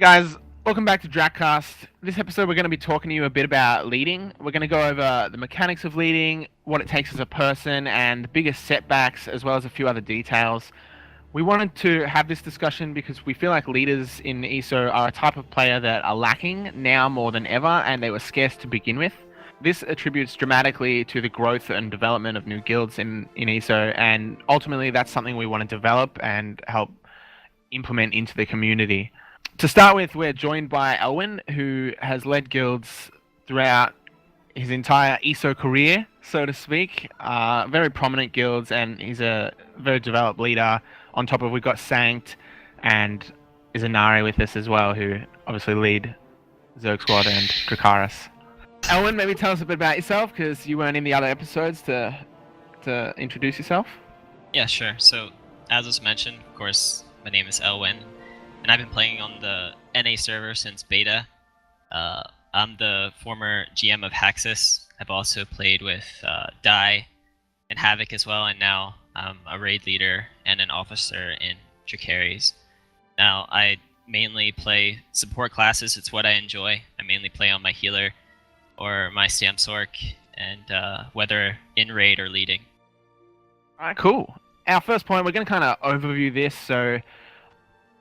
Guys, welcome back to Dracast. This episode we're going to be talking to you a bit about leading. We're going to go over the mechanics of leading, what it takes as a person, and the biggest setbacks, as well as a few other details. We wanted to have this discussion because we feel like leaders in ESO are a type of player that are lacking now more than ever, and they were scarce to begin with. This attributes dramatically to the growth and development of new guilds in ESO, and ultimately that's something we want to develop and help implement into the community. To start with, we're joined by Ellwin, who has led guilds throughout his entire ESO career, so to speak. Very prominent guilds, and he's a very developed leader. On top of, we've got Sanct and Izanerys with us as well, who obviously lead Zerg Squad and Dracarys. Ellwin, maybe tell us a bit about yourself, because you weren't in the other episodes to introduce yourself. Yeah, sure. So, as was mentioned, of course, my name is Ellwin, and I've been playing on the NA server since beta. I'm the former GM of Haxus. I've also played with Dai and Havoc as well, and now I'm a raid leader and an officer in Dracarys. Now, I mainly play support classes. It's what I enjoy. I mainly play on my healer or my Samsork, and whether in raid or leading. Alright, cool. Our first point, we're going to kind of overview this, so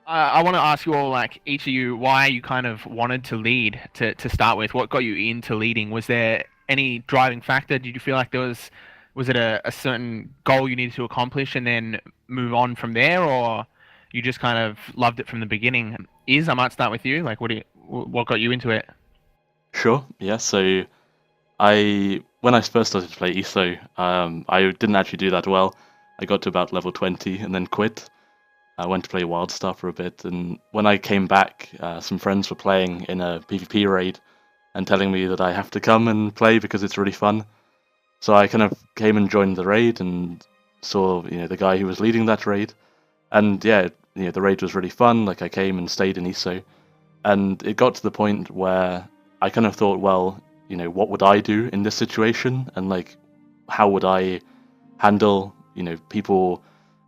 I want to ask you all, like, each of you, why you kind of wanted to lead to start with. What got you into leading? Was there any driving factor? Did you feel like there was it a certain goal you needed to accomplish and then move on from there, or you just kind of loved it from the beginning? I might start with you. Like, what got you into it? Sure, yeah, so when I first started to play ESO, I didn't actually do that well. I got to about level 20 and then quit. I went to play Wildstar for a bit, and when I came back, some friends were playing in a PvP raid and telling me that I have to come and play because it's really fun. So I kind of came and joined the raid and saw, the guy who was leading that raid. And yeah, the raid was really fun. Like, I came and stayed in ESO. And it got to the point where I kind of thought, well, what would I do in this situation? And like, how would I handle, people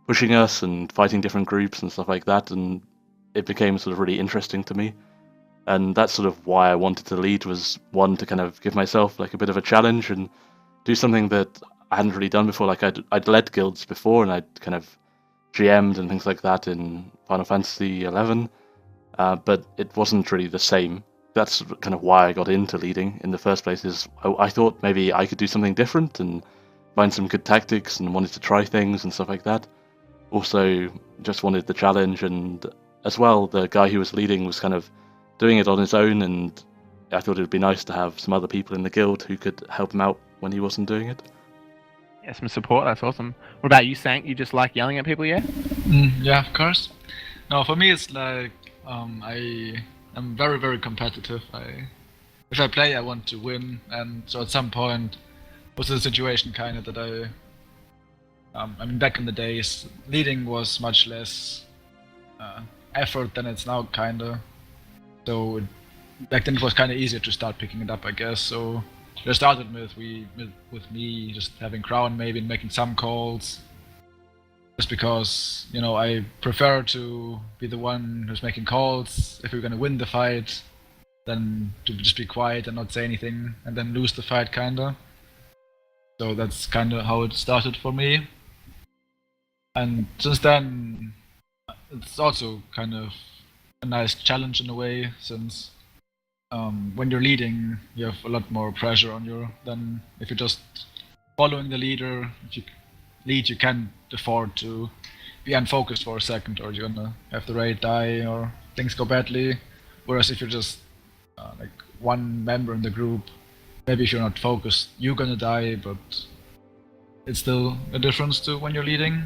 pushing us and fighting different groups and stuff like that, and it became sort of really interesting to me. And that's sort of why I wanted to lead, was one, to kind of give myself like a bit of a challenge and do something that I hadn't really done before. Like, I'd led guilds before, and I'd kind of GM'd and things like that in Final Fantasy XI, but it wasn't really the same. That's kind of why I got into leading in the first place, is I thought maybe I could do something different and find some good tactics, and wanted to try things and stuff like that. Also, just wanted the challenge, and as well, the guy who was leading was kind of doing it on his own, and I thought it would be nice to have some other people in the guild who could help him out when he wasn't doing it. Yeah, some support, that's awesome. What about you, Sank? You just like yelling at people, yeah? Yeah, of course. No, for me it's like, I'm very, very competitive. If I play, I want to win, and so at some point was the situation kind of that back in the days, leading was much less effort than it's now, kind of. So back then it was kind of easier to start picking it up, I guess. So it started with me just having crown maybe and making some calls. Just because, I prefer to be the one who's making calls if we're gonna win the fight, than to just be quiet and not say anything and then lose the fight, kinda. So that's kinda how it started for me. And since then, it's also kind of a nice challenge in a way, since when you're leading, you have a lot more pressure on you than if you're just following the leader. If you lead, you can't afford to be unfocused for a second, or you're gonna have the raid die or things go badly. Whereas if you're just like one member in the group, maybe if you're not focused, you're gonna die, but it's still a difference to when you're leading.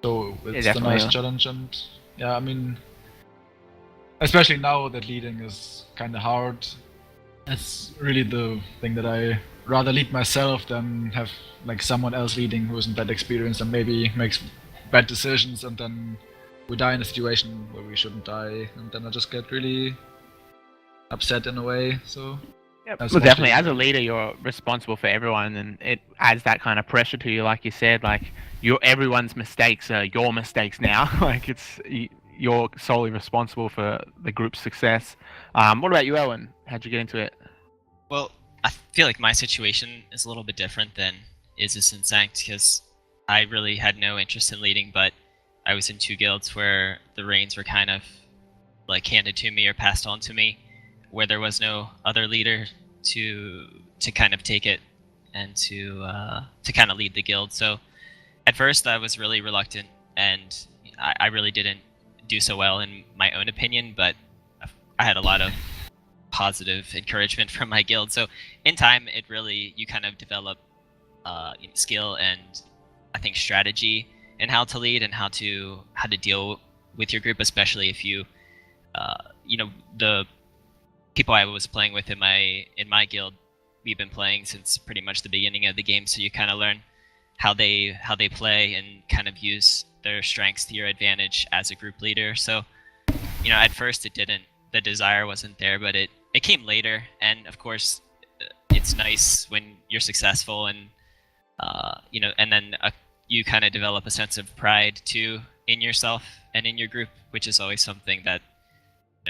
So it's a nice challenge, and yeah, especially now that leading is kind of hard, it's really the thing that I rather lead myself than have like someone else leading who isn't that experienced and maybe makes bad decisions, and then we die in a situation where we shouldn't die, and then I just get really upset in a way. So yeah, well, definitely, as a leader, you're responsible for everyone, and it adds that kind of pressure to you. Like you said, like everyone's mistakes are your mistakes now. Like you you're solely responsible for the group's success. What about you, Ellwin? How'd you get into it? Well, I feel like my situation is a little bit different than Izanerys and Sanct because I really had no interest in leading, but I was in 2 guilds where the reins were kind of like handed to me or passed on to me, where there was no other leader to kind of take it and to kind of lead the guild. So at first I was really reluctant, and I really didn't do so well in my own opinion, but I had a lot of positive encouragement from my guild. So in time, it really, you kind of develop skill and I think strategy in how to lead and how to deal with your group, especially if you the people I was playing with in my guild, we've been playing since pretty much the beginning of the game, so you kind of learn how they play and kind of use their strengths to your advantage as a group leader. So at first the desire wasn't there, but it came later. And of course it's nice when you're successful, and and then you kind of develop a sense of pride too in yourself and in your group, which is always something that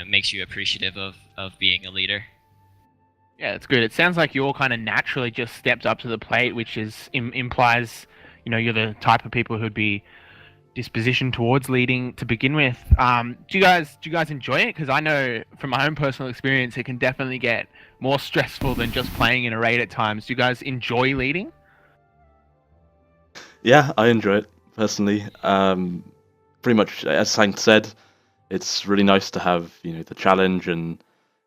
makes you appreciative of being a leader. Yeah, it's good. It sounds like you all kind of naturally just stepped up to the plate, which implies, you're the type of people who'd be dispositioned towards leading to begin with. Do you guys enjoy it? Because I know from my own personal experience, it can definitely get more stressful than just playing in a raid at times. Do you guys enjoy leading? Yeah, I enjoy it personally. Pretty much, as Sankt said, it's really nice to have the challenge and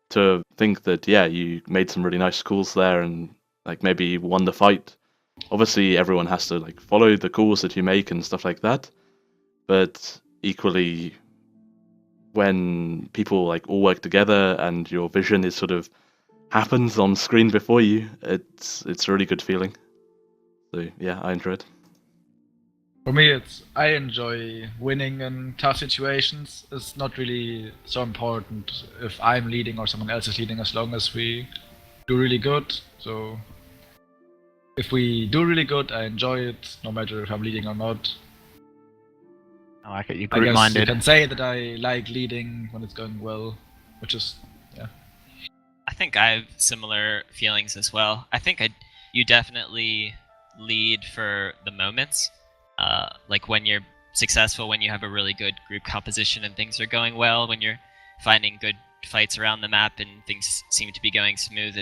to think that you made some really nice calls there and like maybe won the fight. Obviously, everyone has to like follow the calls that you make and stuff like that. But equally, when people like all work together and your vision is sort of happens on screen before you, it's a really good feeling. So yeah, I enjoy it. For me, I enjoy winning in tough situations. It's not really so important if I'm leading or someone else is leading, as long as we do really good. So if we do really good, I enjoy it, no matter if I'm leading or not. I like it. You're I guess group-minded. you can say that I like leading when it's going well, which is, yeah. I think I have similar feelings as well. I think you definitely lead for the moments. Like when you're successful, when you have a really good group composition and things are going well, when you're finding good fights around the map and things seem to be going smooth,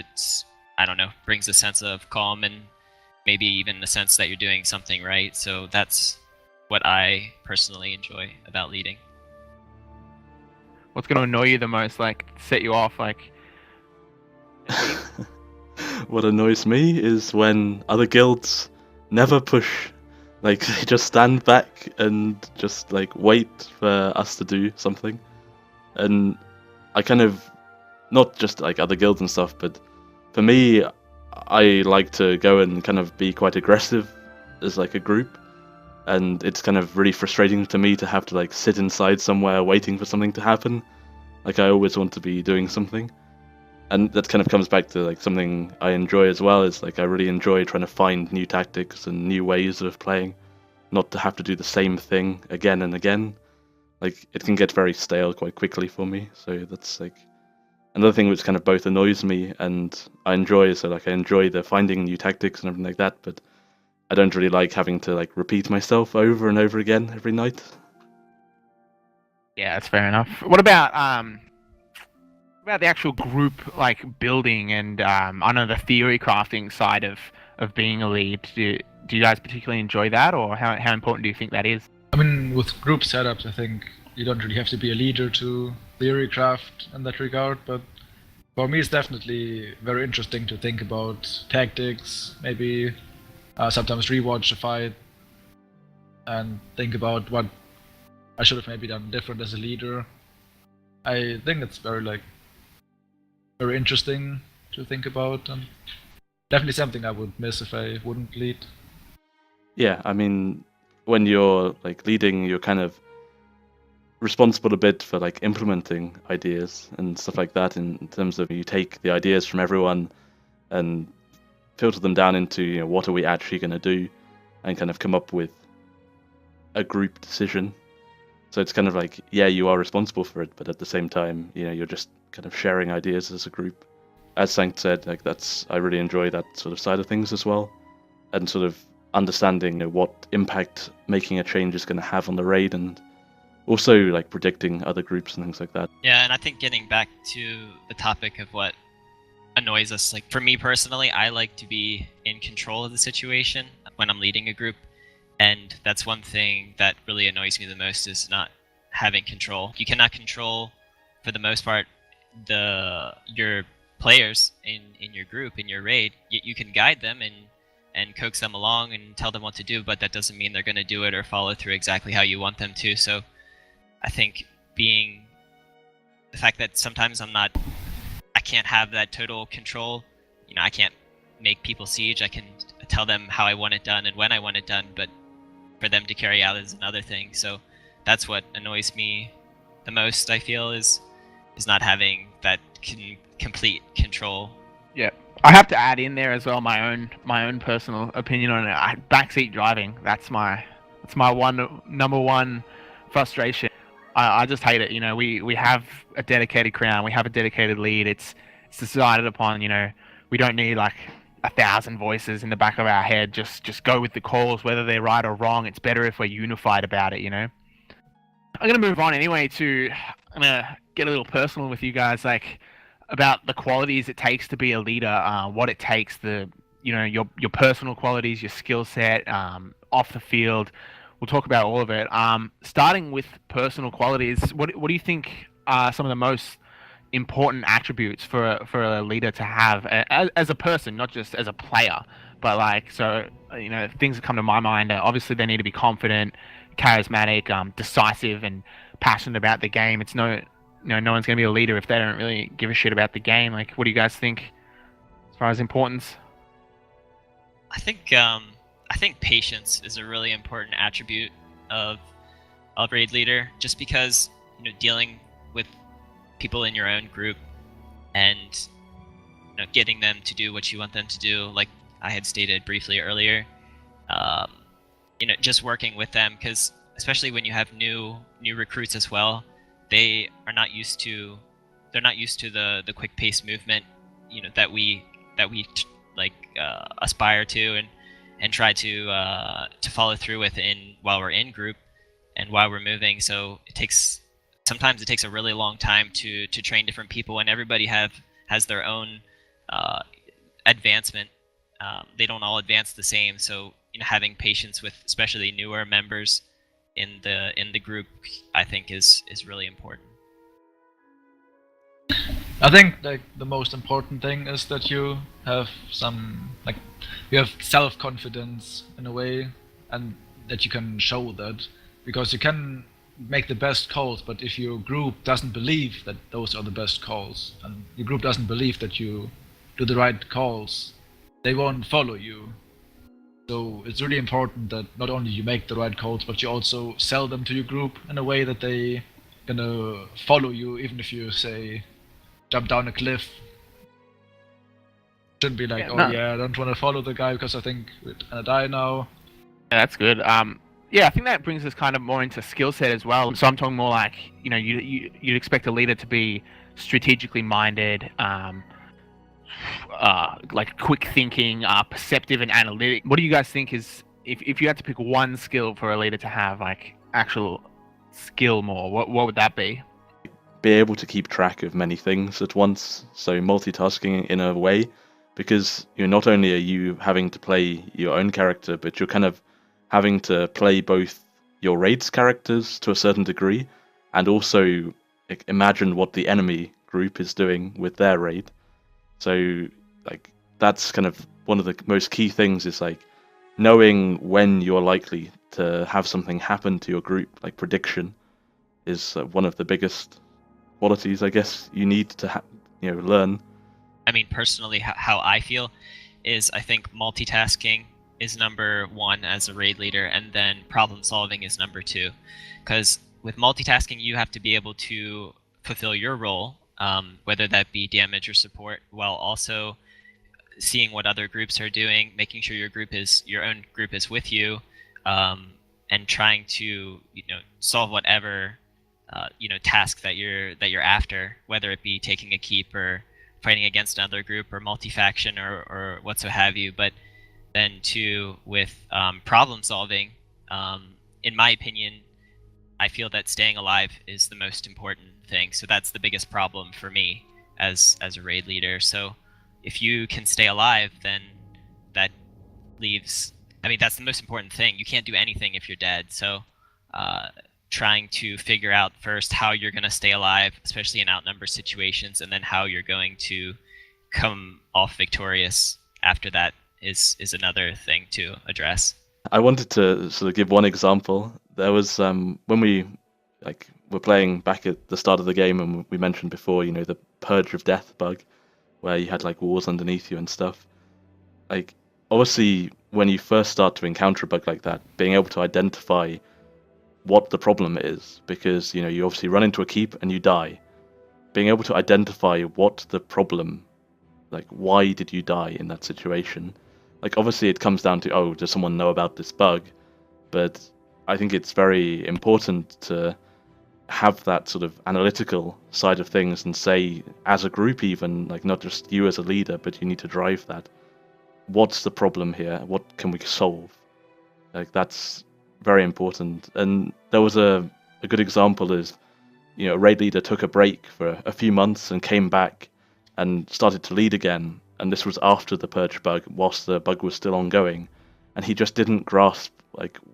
brings a sense of calm and maybe even a sense that you're doing something right. So that's what I personally enjoy about leading. What's going to annoy you the most, like set you off, like? What annoys me is when other guilds never push. Like, they just stand back and just, like, wait for us to do something. And I kind of, not just, like, other guilds and stuff, but for me, I like to go and kind of be quite aggressive as, like, a group. And it's kind of really frustrating to me to have to, like, sit inside somewhere waiting for something to happen. Like, I always want to be doing something. And that kind of comes back to like something I enjoy as well, is like I really enjoy trying to find new tactics and new ways of playing, not to have to do the same thing again and again. Like it can get very stale quite quickly for me, so that's like another thing which kind of both annoys me and I enjoy. So like I enjoy the finding new tactics and everything like that, but I don't really like having to like repeat myself over and over again every night. Yeah, that's fair enough. What about the actual group like building and I know the theory crafting side of being a lead? Do you guys particularly enjoy that, or how important do you think that is? I mean, with group setups, I think you don't really have to be a leader to theory craft in that regard, but for me it's definitely very interesting to think about tactics, maybe sometimes rewatch a fight and think about what I should have maybe done different as a leader. I think it's very interesting to think about, and definitely something I would miss if I wouldn't lead. Yeah, I mean, when you're like leading, you're kind of responsible a bit for like implementing ideas and stuff like that, in terms of you take the ideas from everyone and filter them down into what are we actually going to do, and kind of come up with a group decision. So it's kind of like, yeah, you are responsible for it, but at the same time, you're just kind of sharing ideas as a group. As Sanct said, like I really enjoy that sort of side of things as well, and sort of understanding what impact making a change is going to have on the raid, and also like predicting other groups and things like that. Yeah, and I think getting back to the topic of what annoys us, like for me personally, I like to be in control of the situation when I'm leading a group, and that's one thing that really annoys me the most, is not having control. You cannot control, for the most part, your players in your group, in your raid. You can guide them and coax them along and tell them what to do, but that doesn't mean they're going to do it or follow through exactly how you want them to. So I think the fact that sometimes I can't have that total control. I can't make people siege. I can tell them how I want it done and when I want it done, but for them to carry out is another thing. So that's what annoys me the most, I feel, is not having that complete control. Yeah, I have to add in there as well my own personal opinion on it. Backseat driving. That's my number one frustration. I just hate it. We have a dedicated crown. We have a dedicated lead. It's decided upon. We don't need like 1,000 voices in the back of our head. Just go with the calls, whether they're right or wrong. It's better if we're unified about it. I'm gonna move on anyway I'm gonna get a little personal with you guys, like about the qualities it takes to be a leader. What it takes, your personal qualities, your skill set, off the field. We'll talk about all of it. Starting with personal qualities, what do you think are some of the most important attributes for a leader to have as a person, not just as a player? But things that come to my mind are, obviously they need to be confident, charismatic, decisive, and passionate about the game. It's no one's going to be a leader if they don't really give a shit about the game. Like, what do you guys think as far as importance? I think patience is a really important attribute of raid leader, just because dealing with people in your own group and getting them to do what you want them to do, like I had stated briefly earlier. Just working with them, because especially when you have new recruits as well, they're not used to the quick pace movement that we aspire to and try to follow through with while we're in group and while we're moving. So sometimes it takes a really long time to train different people, and everybody has their own advancement. They don't all advance the same, so having patience with especially newer members in the group, I think is really important. I think the most important thing is that you have you have self-confidence in a way, and that you can show that, because you can make the best calls, but if your group doesn't believe that those are the best calls, and your group doesn't believe that you do the right calls, they won't follow you. So it's really important that not only you make the right calls, but you also sell them to your group in a way that they gonna follow you, even if you say jump down a cliff. Shouldn't be like, I don't want to follow the guy because I think we're gonna die now. Yeah, that's good. I think that brings us kind of more into skill set as well. So I'm talking more like, you'd expect a leader to be strategically minded, like quick thinking, perceptive and analytic. What do you guys think is, if you had to pick one skill for a leader to have, like actual skill more, what would that be? Be able to keep track of many things at once, so multitasking in a way, because not only are you having to play your own character, but you're kind of having to play both your raid's characters to a certain degree, and also imagine what the enemy group is doing with their raid. So that's kind of one of the most key things, is knowing when you're likely to have something happen to your group. Like prediction is one of the biggest qualities, I guess, you need to learn. I mean, personally, how I feel is, I think multitasking is number one as a raid leader, and then problem solving is number two. Because with multitasking, you have to be able to fulfill your role, whether that be damage or support, while also seeing what other groups are doing, making sure your own group is with you, and trying to solve whatever task that you're after, whether it be taking a keep or fighting against another group or multi-faction or what so have you. But then too, with problem solving, in my opinion, I feel that staying alive is the most important thing. So that's the biggest problem for me as a raid leader. So if you can stay alive, then that leaves, I mean, that's the most important thing. You can't do anything if you're dead. So trying to figure out first how you're going to stay alive, especially in outnumbered situations, and then how you're going to come off victorious after that is another thing to address. I wanted to sort of give one example. There was when we were playing back at the start of the game, and we mentioned before, the Purge of Death bug, where you had walls underneath you and stuff. Obviously, when you first start to encounter a bug like that, being able to identify what the problem is, because you obviously run into a keep and you die. Being able to identify what the problem, why did you die in that situation? Obviously it comes down to, does someone know about this bug? But I think it's very important to have that sort of analytical side of things and say, as a group even, not just you as a leader, but you need to drive that. What's the problem here? What can we solve? That's very important. And there was a good example is, a raid leader took a break for a few months and came back and started to lead again. And this was after the purge bug, whilst the bug was still ongoing. And he just didn't grasp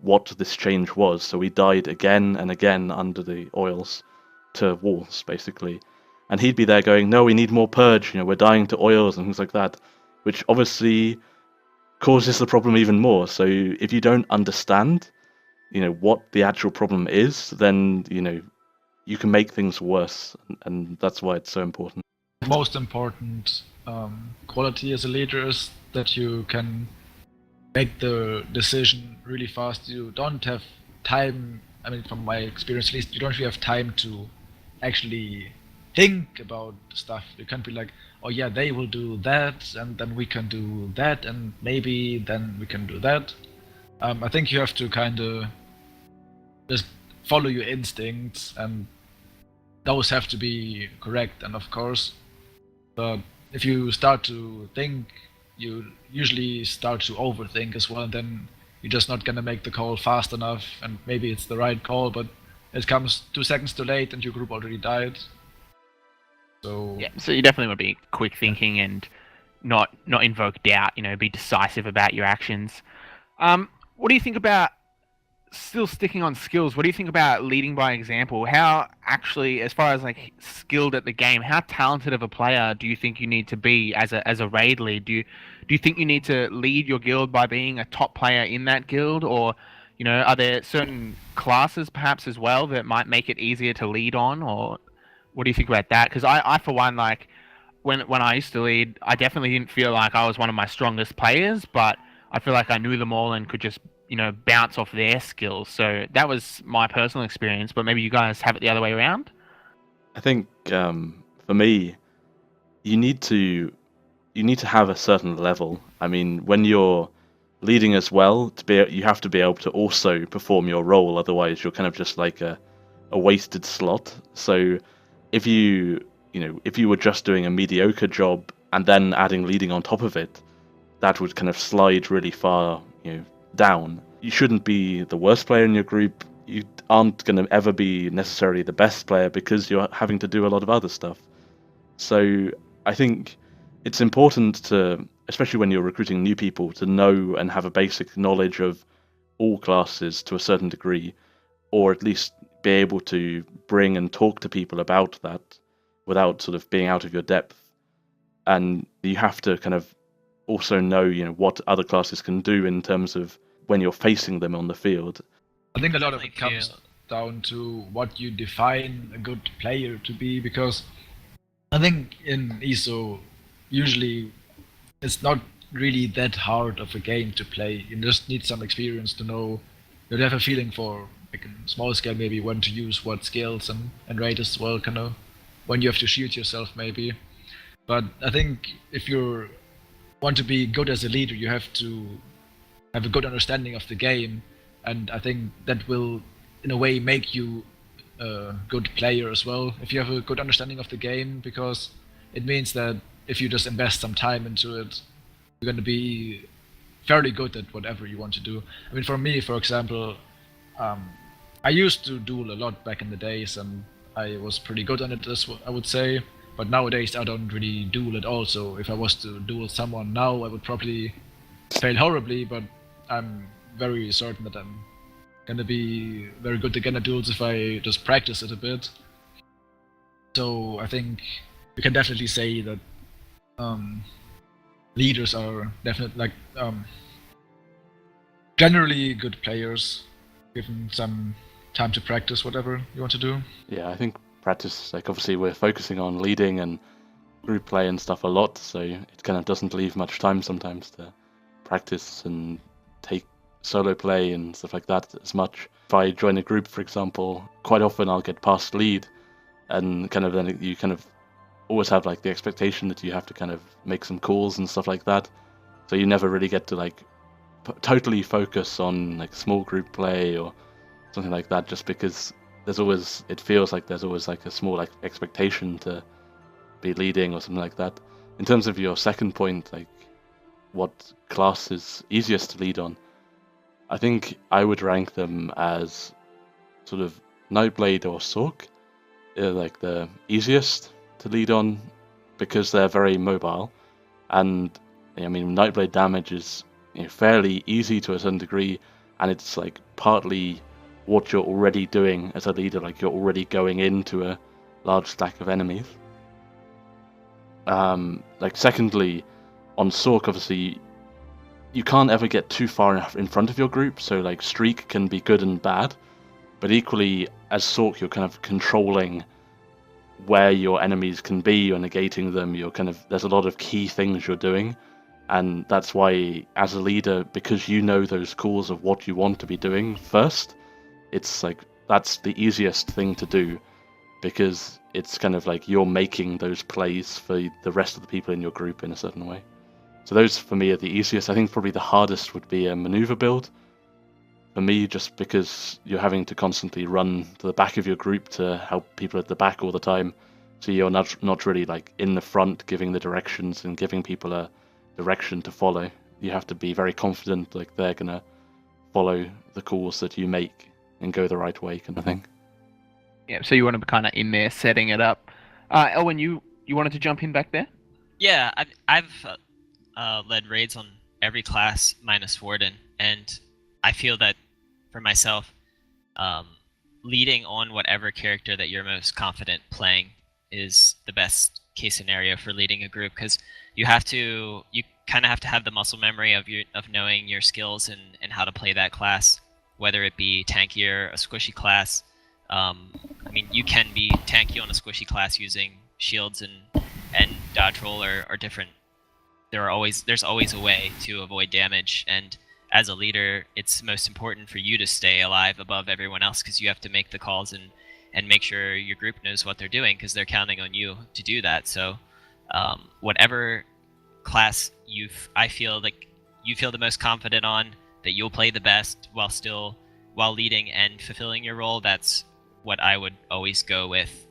what this change was. So he died again and again under the oils to walls, basically. And he'd be there going, no, we need more purge, we're dying to oils and things like that, which obviously causes the problem even more. So if you don't understand, what the actual problem is, then, you can make things worse. And that's why it's so important. Most important quality as a leader is that you can make the decision really fast. You don't have time, I mean, from my experience at least, you don't really have time to actually think about stuff. You can't be like, oh yeah, they will do that, and then we can do that, and maybe then we can do that. I think you have to kind of just follow your instincts, and those have to be correct. And of course, but if you start to think, you usually start to overthink as well, and then you're just not gonna make the call fast enough, and maybe it's the right call, but it comes 2 seconds too late and your group already died. So Yeah, so you definitely want to be quick thinking and not invoke doubt, be decisive about your actions. What do you think about, still sticking on skills, what do you think about leading by example? How actually, as far as skilled at the game, how talented of a player do you think you need to be as a raid lead? Do you think you need to lead your guild by being a top player in that guild, or are there certain classes perhaps as well that might make it easier to lead on, or what do you think about that? Because I for one, when I used to lead, I definitely didn't feel like I was one of my strongest players, but I feel like I knew them all and could just bounce off their skills. So that was my personal experience, but maybe you guys have it the other way around? I think for me, you need to have a certain level. I mean, when you're leading as well, you have to be able to also perform your role. Otherwise, you're kind of just like a wasted slot. So if you were just doing a mediocre job and then adding leading on top of it, that would kind of slide really far, down. You shouldn't be the worst player in your group. You aren't going to ever be necessarily the best player because you're having to do a lot of other stuff. So I think it's important to, especially when you're recruiting new people, to know and have a basic knowledge of all classes to a certain degree, or at least be able to bring and talk to people about that without sort of being out of your depth. And you have to kind of also know, what other classes can do in terms of when you're facing them on the field. I think a lot of it comes down to what you define a good player to be, because I think in ESO, usually it's not really that hard of a game to play. You just need some experience to know, you have a feeling for, a small scale maybe, when to use what skills, and raid as well, kind of, when you have to shield yourself maybe. But I think if you want to be good as a leader, you have to have a good understanding of the game, and I think that will, in a way, make you a good player as well if you have a good understanding of the game, because it means that if you just invest some time into it, you're going to be fairly good at whatever you want to do. I mean, for me, for example, I used to duel a lot back in the days, and I was pretty good on it, I would say. But nowadays, I don't really duel at all. So if I was to duel someone now, I would probably fail horribly. But I'm very certain that I'm gonna be very good again at duels if I just practice it a bit. So I think you can definitely say that leaders are definitely generally good players, given some time to practice whatever you want to do. Yeah, I think practice, like obviously we're focusing on leading and group play and stuff a lot, so it kind of doesn't leave much time sometimes to practice and take solo play and stuff like that as much. If I join a group, for example, quite often I'll get past lead, and kind of then you kind of always have like the expectation that you have to kind of make some calls and stuff like that, so you never really get to like totally focus on like small group play or something like that, just because it feels like there's always like a small like expectation to be leading or something like that. In terms of your second point, like what class is easiest to lead on, I think I would rank them as sort of Nightblade or Sork, like the easiest to lead on because they're very mobile, and I mean Nightblade damage is fairly easy to a certain degree, and it's like partly what you're already doing as a leader, like you're already going into a large stack of enemies. Like secondly, on Sork, obviously you can't ever get too far enough in front of your group, so like streak can be good and bad, but equally as Sork you're kind of controlling where your enemies can be, you're negating them, there's a lot of key things you're doing, and that's why as a leader, because you know those calls of what you want to be doing first, it's like that's the easiest thing to do, because it's kind of like you're making those plays for the rest of the people in your group in a certain way. So those for me are the easiest. I think probably the hardest would be a maneuver build for me, just because you're having to constantly run to the back of your group to help people at the back all the time, so you're not really like in the front giving the directions and giving people a direction to follow. You have to be very confident like they're gonna follow the calls that you make and go the right way, kind of thing. Yeah, so you want to be kind of in there setting it up. Ellwin, you wanted to jump in back there? Yeah, I've led raids on every class minus Warden, and I feel that for myself, leading on whatever character that you're most confident playing is the best case scenario for leading a group, because you kind of have to have the muscle memory of knowing your skills and how to play that class, whether it be tanky or a squishy class. I mean, you can be tanky on a squishy class using shields and dodge roll are different. There's always a way to avoid damage, and as a leader, it's most important for you to stay alive above everyone else, because you have to make the calls and make sure your group knows what they're doing, because they're counting on you to do that. So whatever class I feel like you feel the most confident on, that you'll play the best while leading and fulfilling your role, that's what I would always go with.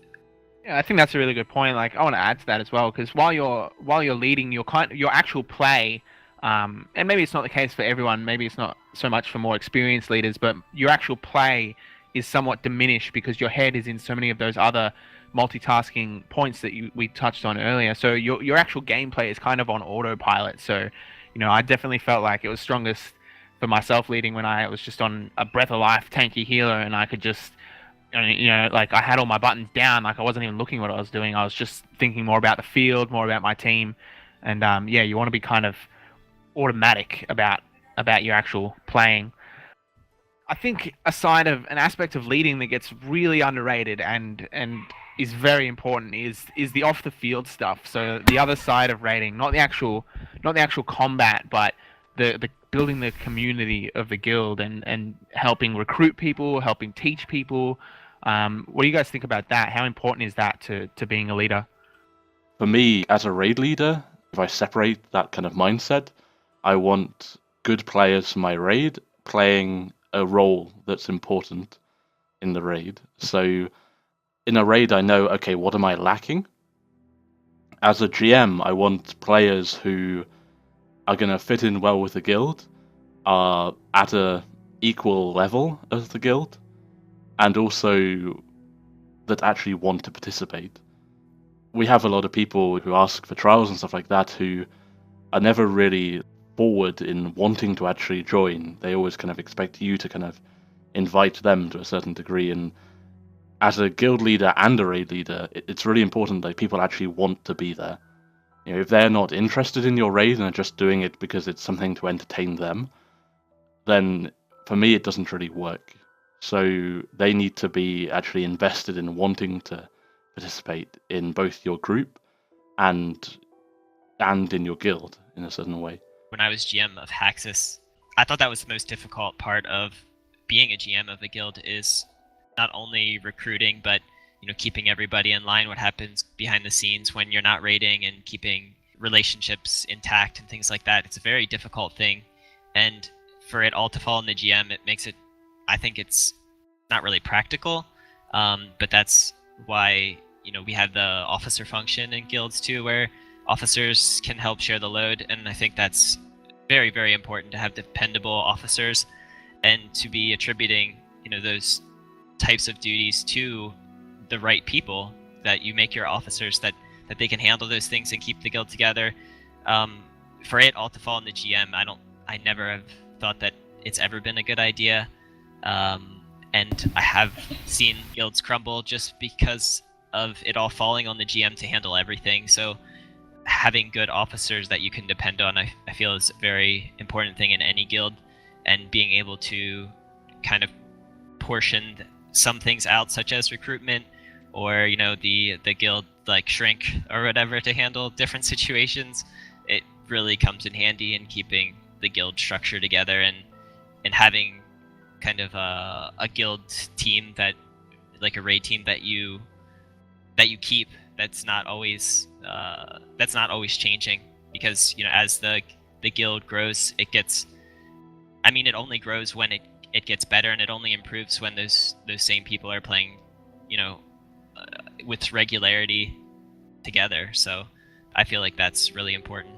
Yeah, I think that's a really good point. Like, I want to add to that as well, because while you're leading, your actual play, and maybe it's not the case for everyone, maybe it's not so much for more experienced leaders, but your actual play is somewhat diminished because your head is in so many of those other multitasking points that we touched on earlier. So your actual gameplay is kind of on autopilot. So, I definitely felt like it was strongest for myself leading when I was just on a Breath of Life tanky healer, and I could just, like I had all my buttons down, like I wasn't even looking what I was doing. I was just thinking more about the field, more about my team, and you want to be kind of automatic about your actual playing. I think a side of an aspect of leading that gets really underrated and is very important is the off the field stuff. So the other side of raiding, not the actual combat, but the building the community of the guild and helping recruit people, helping teach people. What do you guys think about that? How important is that to being a leader? For me, as a raid leader, if I separate that kind of mindset, I want good players for my raid playing a role that's important in the raid. So in a raid, I know, okay, what am I lacking? As a GM, I want players who are going to fit in well with the guild, are at a equal level as the guild, and also that actually want to participate. We have a lot of people who ask for trials and stuff like that who are never really forward in wanting to actually join. They always kind of expect you to kind of invite them to a certain degree. And as a guild leader and a raid leader, it's really important that people actually want to be there. You know, if they're not interested in your raid and are just doing it because it's something to entertain them, then for me it doesn't really work. So they need to be actually invested in wanting to participate in both your group and in your guild in a certain way. When I was GM of Haxus, I thought that was the most difficult part of being a GM of a guild, is not only recruiting, but keeping everybody in line, what happens behind the scenes when you're not raiding, and keeping relationships intact and things like that. It's a very difficult thing, and for it all to fall on the GM, it makes it, I think it's not really practical, but that's why we have the officer function in guilds too, where officers can help share the load, and I think that's very, very important to have dependable officers and to be attributing those types of duties to the right people, that you make your officers that they can handle those things and keep the guild together. For it all to fall on the GM, I never have thought that it's ever been a good idea, and I have seen guilds crumble just because of it all falling on the GM to handle everything. So having good officers that you can depend on, I feel, is a very important thing in any guild, and being able to kind of portion some things out, such as recruitment, or the guild like shrink or whatever, to handle different situations. It really comes in handy in keeping the guild structure together, and having kind of a guild team, that like a raid team that you keep, that's not always changing, because as the guild grows, it only grows when it gets better, and it only improves when those same people are playing with regularity together. So I feel like that's really important.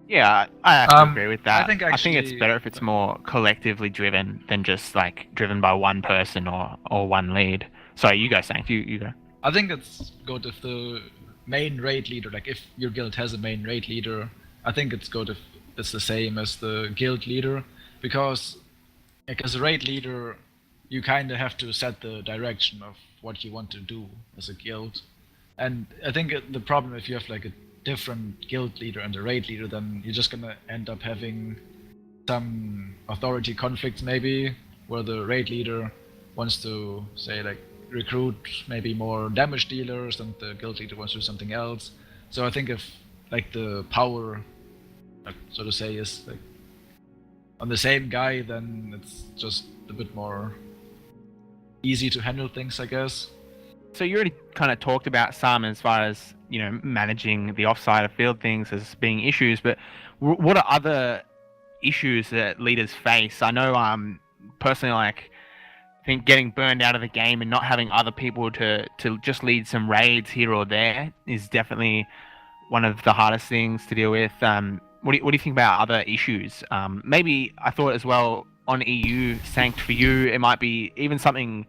Yeah, I have to agree with that. I think it's better if it's more collectively driven than just like driven by one person or one lead. Sorry, you go, Sanct. You go. I think it's good if the main raid leader, like if your guild has a main raid leader, I think it's good if it's the same as the guild leader, because like as a raid leader, you kind of have to set the direction of what you want to do as a guild. And I think the problem, if you have like a different guild leader and a raid leader, then you're just gonna end up having some authority conflicts, maybe, where the raid leader wants to say like recruit maybe more damage dealers, and the guild leader wants to do something else. So I think if like the power, so to say, is like on the same guy, then it's just a bit more easy to handle things, I guess. So you already kind of talked about some as far as managing the offside of field things as being issues, but what are other issues that leaders face? I know personally, like, I think getting burned out of the game and not having other people to just lead some raids here or there is definitely one of the hardest things to deal with. What do you think about other issues? Maybe I thought as well on EU, Sanct, for you, it might be even something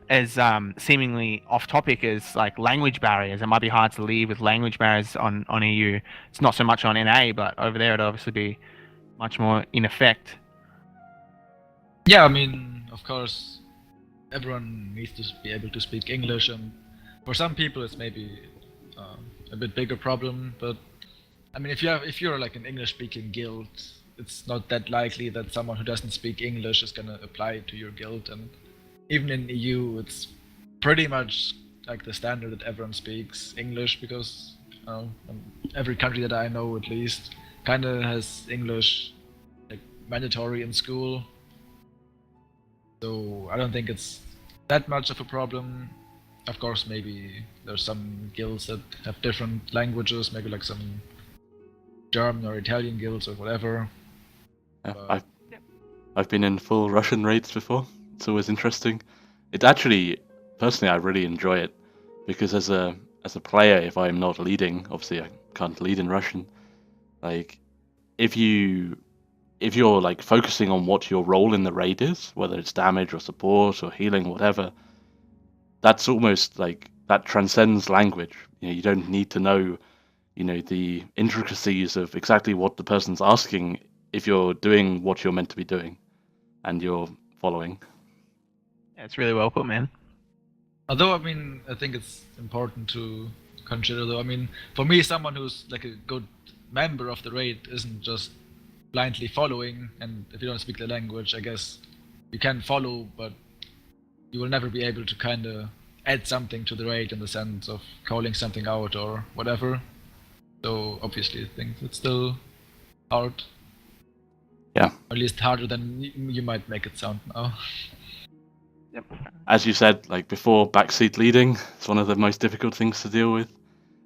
as seemingly off topic as like language barriers. It might be hard to lead with language barriers on EU. It's not so much on NA, but over there it'd obviously be much more in effect. Yeah, I mean, of course, everyone needs to be able to speak English, and for some people it's maybe a bit bigger problem. But I mean, if you're like an English-speaking guild, it's not that likely that someone who doesn't speak English is gonna apply to your guild. And even in EU, it's pretty much like the standard that everyone speaks English, because every country that I know, at least, kind of has English like mandatory in school. So I don't think it's that much of a problem. Of course, maybe there's some guilds that have different languages, maybe like some German or Italian guilds or whatever. I've been in full Russian raids before. It's always interesting. It actually, personally, I really enjoy it because as a player, if I'm not leading, obviously I can't lead in Russian. Like, if you're like focusing on what your role in the raid is, whether it's damage or support or healing, whatever, that's almost like that transcends language. You don't need to know, the intricacies of exactly what the person's asking if you're doing what you're meant to be doing and you're following. Yeah, it's really well put, man. Although, I mean, I think it's important to consider, though. I mean, for me, someone who's like a good member of the raid isn't just blindly following, and if you don't speak the language, I guess you can follow, but you will never be able to kind of add something to the raid in the sense of calling something out or whatever. So, obviously, I think it's still hard. Yeah. Or at least harder than you might make it sound now. Yep. As you said, like before, backseat leading is one of the most difficult things to deal with.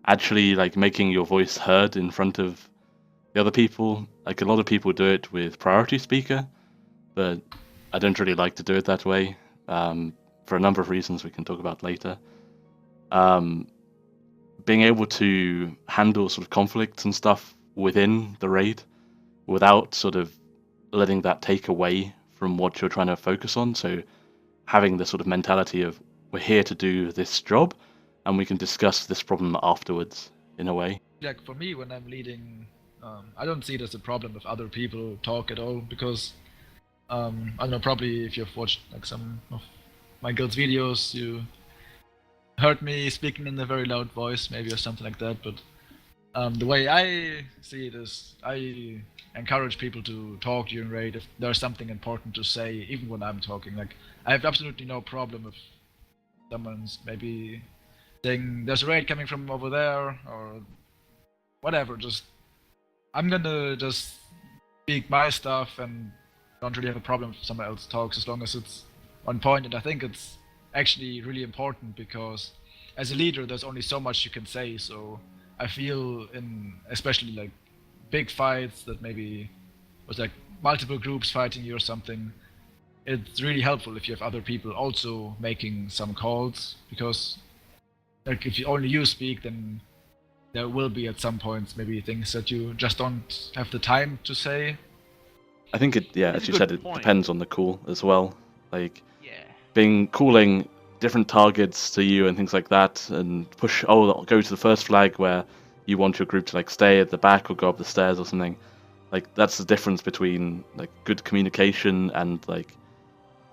Actually, like making your voice heard in front of the other people. Like a lot of people do it with priority speaker, but I don't really like to do it that way for a number of reasons we can talk about later. Being able to handle sort of conflicts and stuff within the raid without sort of letting that take away from what you're trying to focus on. So having the sort of mentality of we're here to do this job and we can discuss this problem afterwards in a way. Like for me, when I'm leading, I don't see it as a problem if other people talk at all, because I don't know, probably if you've watched like some of my guild's videos, you heard me speaking in a very loud voice, maybe, or something like that. But the way I see it is, I encourage people to talk during raid if there's something important to say, even when I'm talking. Like, I have absolutely no problem if someone's maybe saying there's a raid coming from over there or whatever. Just I'm gonna just speak my stuff and don't really have a problem if someone else talks, as long as it's on point. And I think it's actually really important, because as a leader there's only so much you can say. So I feel in especially like big fights that maybe was like multiple groups fighting you or something, it's really helpful if you have other people also making some calls, because like if you only you speak, then there will be at some points maybe things that you just don't have the time to say. I think That's as a you good said, it point. depends on the call as well. Like Yeah. calling different targets to you and things like that, and go to the first flag where you want your group to like stay at the back or go up the stairs or something. Like that's the difference between like good communication and like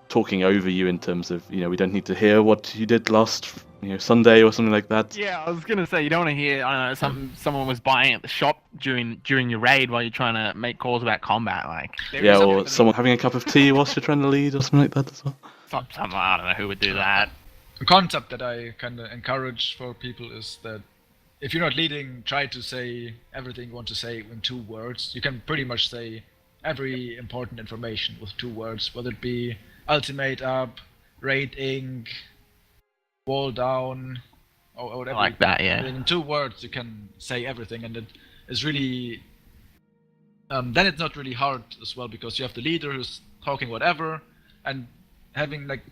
talking over you in terms of, we don't need to hear what you did last Sunday or something like that. Yeah, I was gonna say you don't want to hear, I don't know, someone was buying at the shop during your raid while you're trying to make calls about combat, like. Yeah, or someone having a cup of tea whilst you're trying to lead or something like that as well. Some I don't know who would do that. A concept that I kind of encourage for people is that if you're not leading, try to say everything you want to say in 2 words. You can pretty much say every important information with 2 words, whether it be ultimate up, raid ink, wall down, or whatever. I like that, yeah. In 2 words you can say everything, and it is really then it's not really hard as well, because you have the leader who's talking whatever, and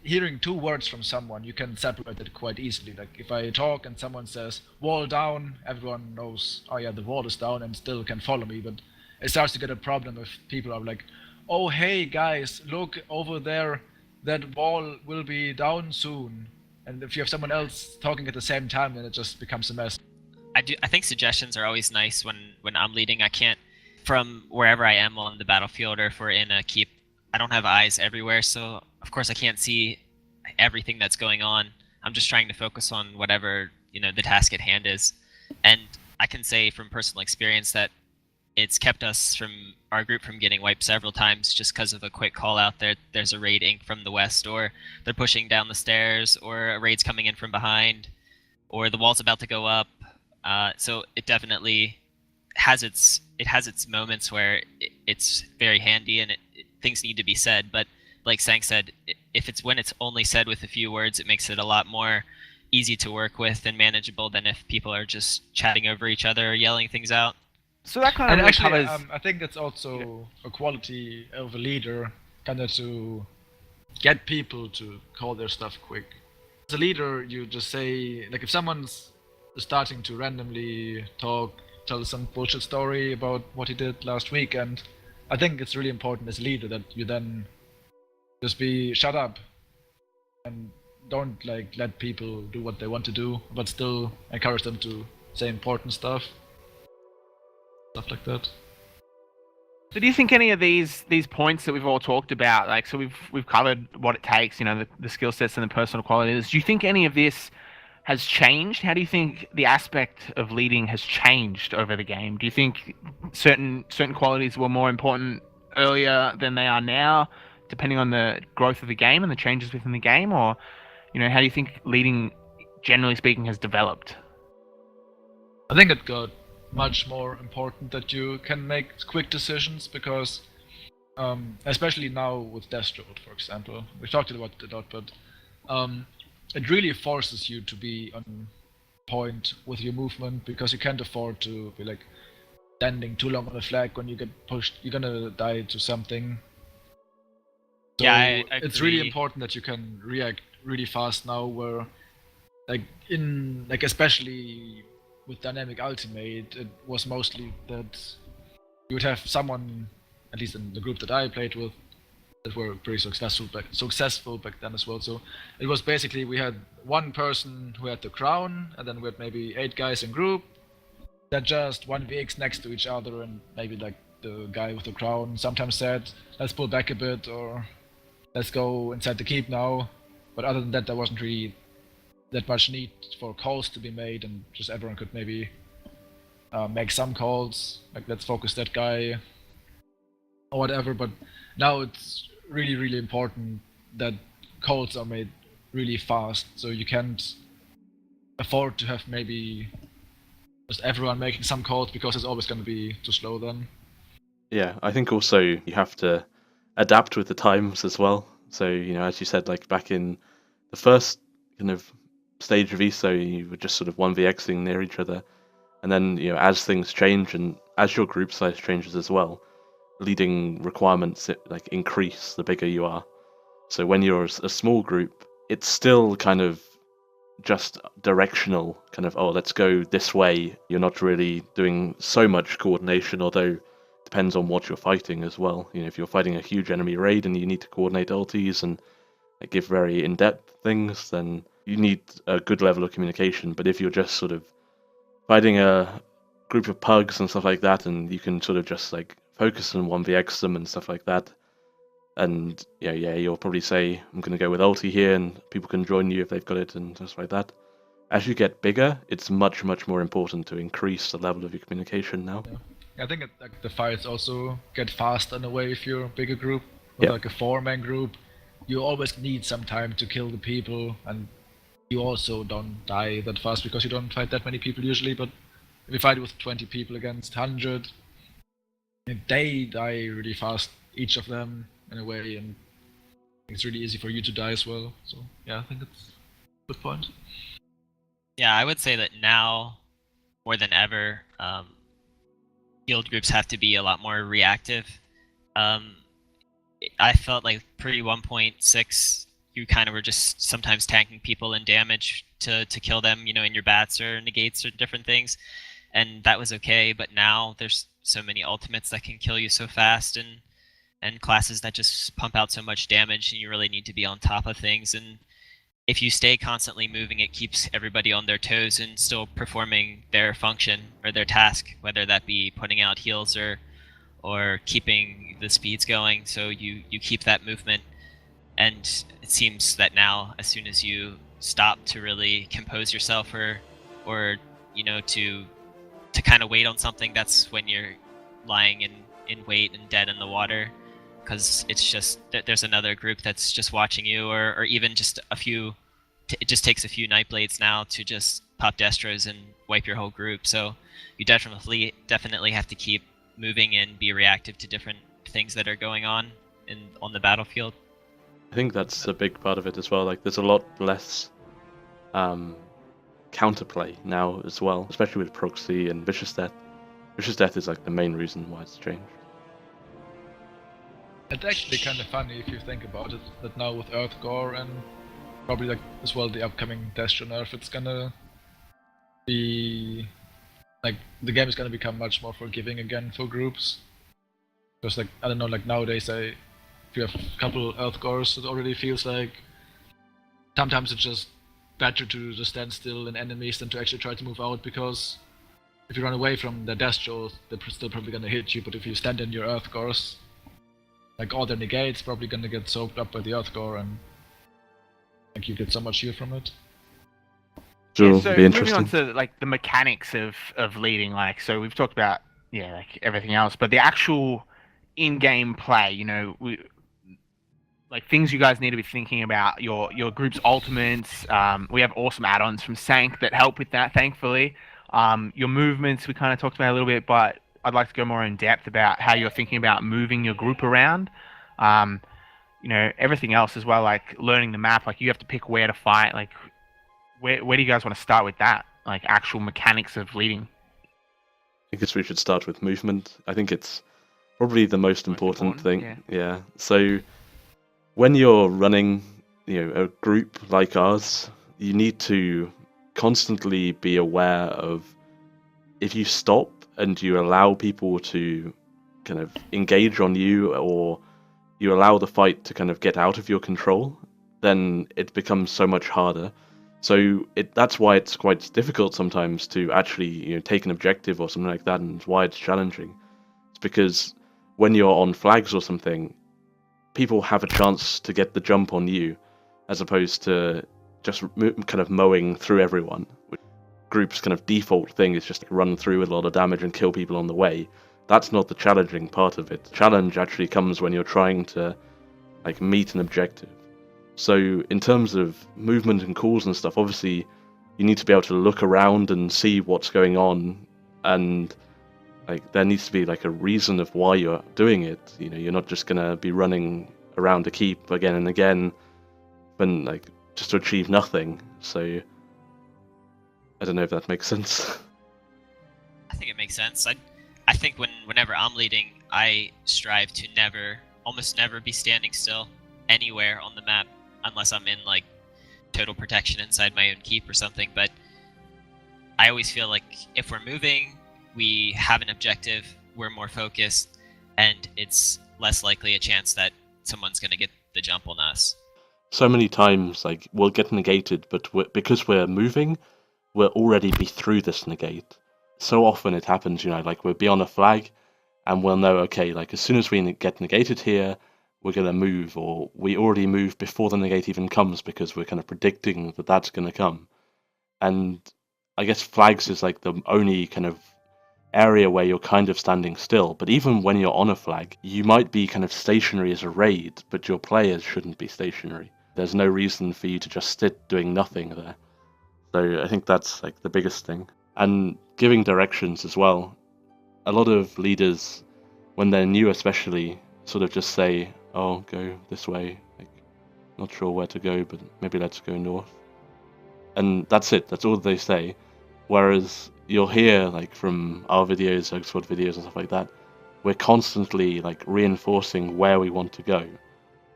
hearing 2 words from someone, you can separate it quite easily. Like if I talk and someone says wall down, everyone knows, oh yeah, the wall is down, and still can follow me. But it starts to get a problem if people are like, oh hey guys, look over there, that wall will be down soon. And if you have someone else talking at the same time, then it just becomes a mess. I think suggestions are always nice when I'm leading. I can't, from wherever I am on the battlefield, or if we're in a keep, I don't have eyes everywhere, so of course I can't see everything that's going on. I'm just trying to focus on whatever the task at hand is. And I can say from personal experience that it's kept our group from getting wiped several times, just because of a quick call out there. There's a raid ink from the west, or they're pushing down the stairs, or a raid's coming in from behind, or the wall's about to go up. So it definitely has its moments where it's very handy and things need to be said. But like Sanct said, when it's only said with a few words, it makes it a lot more easy to work with and manageable than if people are just chatting over each other or yelling things out. So that kind of And really actually, covers. I think that's also a quality of a leader, kind of to get people to call their stuff quick. As a leader, you just say, like, if someone's starting to randomly tell some bullshit story about what he did last week, and I think it's really important as a leader that you then just be shut up and don't like let people do what they want to do, but still encourage them to say important stuff like that. So do you think any of these points that we've all talked about, like, so we've covered what it takes, the skill sets and the personal qualities. Do you think any of this has changed? How do you think the aspect of leading has changed over the game? Do you think certain qualities were more important earlier than they are now, depending on the growth of the game and the changes within the game? Or, how do you think leading, generally speaking, has developed? I think it got much more important that you can make quick decisions, because especially now with Deathstroke, for example, we talked about it a lot, but it really forces you to be on point with your movement, because you can't afford to be like standing too long on a flag. When you get pushed, you're gonna die to something. So Yeah, I it's agree. really important that you can react really fast now, where especially with Dynamic Ultimate, it was mostly that you would have someone, at least in the group that I played with, that were pretty successful back then as well. So it was basically, we had one person who had the crown, and then we had maybe 8 guys in group that just 1vx next to each other, and maybe like the guy with the crown sometimes said, let's pull back a bit, or let's go inside the keep now. But other than that, there wasn't really that much need for calls to be made, and just everyone could maybe make some calls, like let's focus that guy or whatever. But now it's really important that calls are made really fast, so you can't afford to have maybe just everyone making some calls, because it's always going to be too slow then. Yeah, I think also you have to adapt with the times as well. So, as you said, like back in the first kind of stage of ESO, you were just sort of 1vxing near each other. And then, as things change and as your group size changes as well, leading requirements like increase the bigger you are. So when you're a small group, it's still kind of just directional, kind of, oh, let's go this way. You're not really doing so much coordination, although depends on what you're fighting as well. If you're fighting a huge enemy raid and you need to coordinate ultis and give very in-depth things, then you need a good level of communication. But if you're just sort of fighting a group of pugs and stuff like that, and you can sort of just like focus on 1vx them and stuff like that, and you'll probably say, I'm going to go with ulti here, and people can join you if they've got it and just like that. As you get bigger, it's much more important to increase the level of your communication now. Yeah. I think the fights also get fast in a way if you're a bigger group. With like a 4-man group, you always need some time to kill the people, and you also don't die that fast because you don't fight that many people usually. But if you fight with 20 people against 100, they die really fast, each of them, in a way, and it's really easy for you to die as well. So yeah, I think it's a good point. Yeah, I would say that now, more than ever, guild groups have to be a lot more reactive. I felt like pre 1.6, you kind of were just sometimes tanking people in damage to kill them, in your bats or negates or different things, and that was okay. But now there's so many ultimates that can kill you so fast, and classes that just pump out so much damage, and you really need to be on top of things. And if you stay constantly moving, it keeps everybody on their toes and still performing their function or their task, whether that be putting out heals or keeping the speeds going, so you keep that movement. And it seems that now, as soon as you stop to really compose yourself or to kind of wait on something, that's when you're lying in wait and dead in the water, because it's just there's another group that's just watching you, or even just it just takes a few Nightblades now to just pop Destros and wipe your whole group. So you definitely have to keep moving and be reactive to different things that are going on on the battlefield. I think that's a big part of it as well. Like, there's a lot less counterplay now as well, especially with proxy and vicious death. Vicious death is like the main reason why it's changed. It's actually kind of funny if you think about it, that now with Earthgore and probably like as well the upcoming Destro nerf, it's gonna be like the game is gonna become much more forgiving again for groups. Because like I don't know, like nowadays if you have a couple Earthgores, it already feels like sometimes it's just better to just stand still in enemies than to actually try to move out, because if you run away from the Destro, they're still probably gonna hit you, but if you stand in your Earthgores, like all their negates probably gonna get soaked up by the Earthgore, and like you get so much heal from it. Sure, So be moving interesting. on to like the mechanics of leading, like so we've talked about like everything else, but the actual in-game play, like things you guys need to be thinking about your group's ultimates. We have awesome add-ons from Sanct that help with that, thankfully. Your movements we kind of talked about a little bit, but I'd like to go more in depth about how you're thinking about moving your group around. Everything else as well, like learning the map. Like you have to pick where to fight. Like where do you guys want to start with that? Like actual mechanics of leading. I guess we should start with movement. I think it's probably the most important thing. Yeah. Yeah. So when you're running, a group like ours, you need to constantly be aware of if you stop and you allow people to kind of engage on you, or you allow the fight to kind of get out of your control, then it becomes so much harder. So that's why it's quite difficult sometimes to actually take an objective or something like that, and why it's challenging. It's because when you're on flags or something, people have a chance to get the jump on you, as opposed to just kind of mowing through everyone. Group's kind of default thing is just run through with a lot of damage and kill people on the way. That's not the challenging part of it. The challenge actually comes when you're trying to like meet an objective. So in terms of movement and calls and stuff, obviously you need to be able to look around and see what's going on, and like there needs to be like a reason of why you're doing it. You're not just gonna be running around a keep again and again, when like just to achieve nothing. So I don't know if that makes sense. I think it makes sense. I think whenever I'm leading, I strive to almost never be standing still anywhere on the map, unless I'm in like total protection inside my own keep or something. But I always feel like if we're moving, we have an objective, we're more focused, and it's less likely a chance that someone's going to get the jump on us. So many times, like, we'll get negated, but because we're moving, we'll already be through this negate. So often it happens, like we'll be on a flag, and we'll know, okay, like as soon as we get negated here, we're going to move, or we already move before the negate even comes, because we're kind of predicting that that's going to come. And I guess flags is like the only kind of area where you're kind of standing still. But even when you're on a flag, you might be kind of stationary as a raid, but your players shouldn't be stationary. There's no reason for you to just sit doing nothing there. So I think that's like the biggest thing. And giving directions as well. A lot of leaders, when they're new especially, sort of just say, oh, go this way. Like, not sure where to go, but maybe let's go north. And that's it. That's all they say. Whereas you'll hear, like, from our videos, Oxford videos and stuff like that, we're constantly, like, reinforcing where we want to go.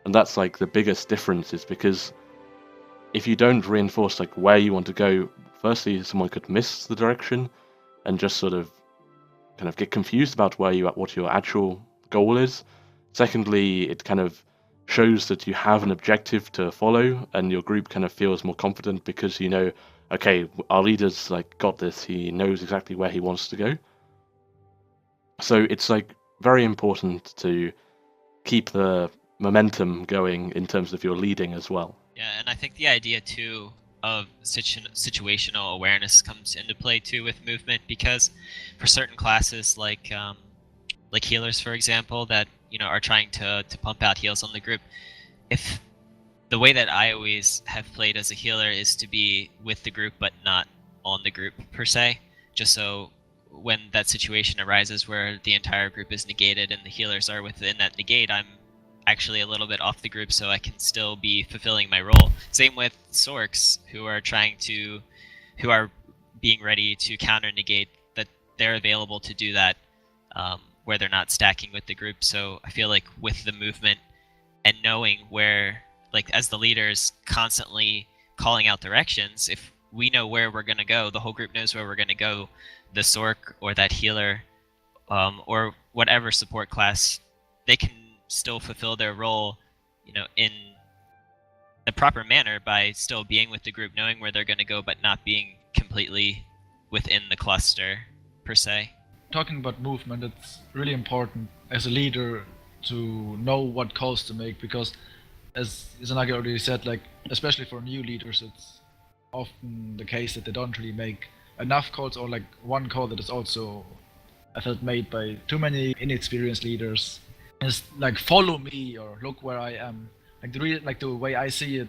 And that's, like, the biggest difference, is because if you don't reinforce, like, where you want to go, firstly, someone could miss the direction and just sort of kind of get confused about what your actual goal is. Secondly, it kind of shows that you have an objective to follow, and your group kind of feels more confident because okay, our leader's like got this, he knows exactly where he wants to go. So it's like very important to keep the momentum going in terms of your leading as well. Yeah, and I think the idea too of situational awareness comes into play too with movement, because for certain classes like healers, for example, that are trying to pump out heals on the group, if the way that I always have played as a healer is to be with the group but not on the group per se, just so when that situation arises where the entire group is negated and the healers are within that negate, I'm actually a little bit off the group so I can still be fulfilling my role. Same with Sorks, who are being ready to counter negate, that they're available to do that where they're not stacking with the group. So I feel like with the movement and knowing where, like as the leaders constantly calling out directions, if we know where we're going to go, the whole group knows where we're going to go, the Sork or that healer or whatever support class, they can still fulfill their role, in a proper manner by still being with the group, knowing where they're going to go, but not being completely within the cluster per se. Talking about movement, it's really important as a leader to know what calls to make, because as Izanagi already said, like especially for new leaders, it's often the case that they don't really make enough calls, or like one call that is also, I felt, made by too many inexperienced leaders is like follow me or look where I am. Like the way I see it,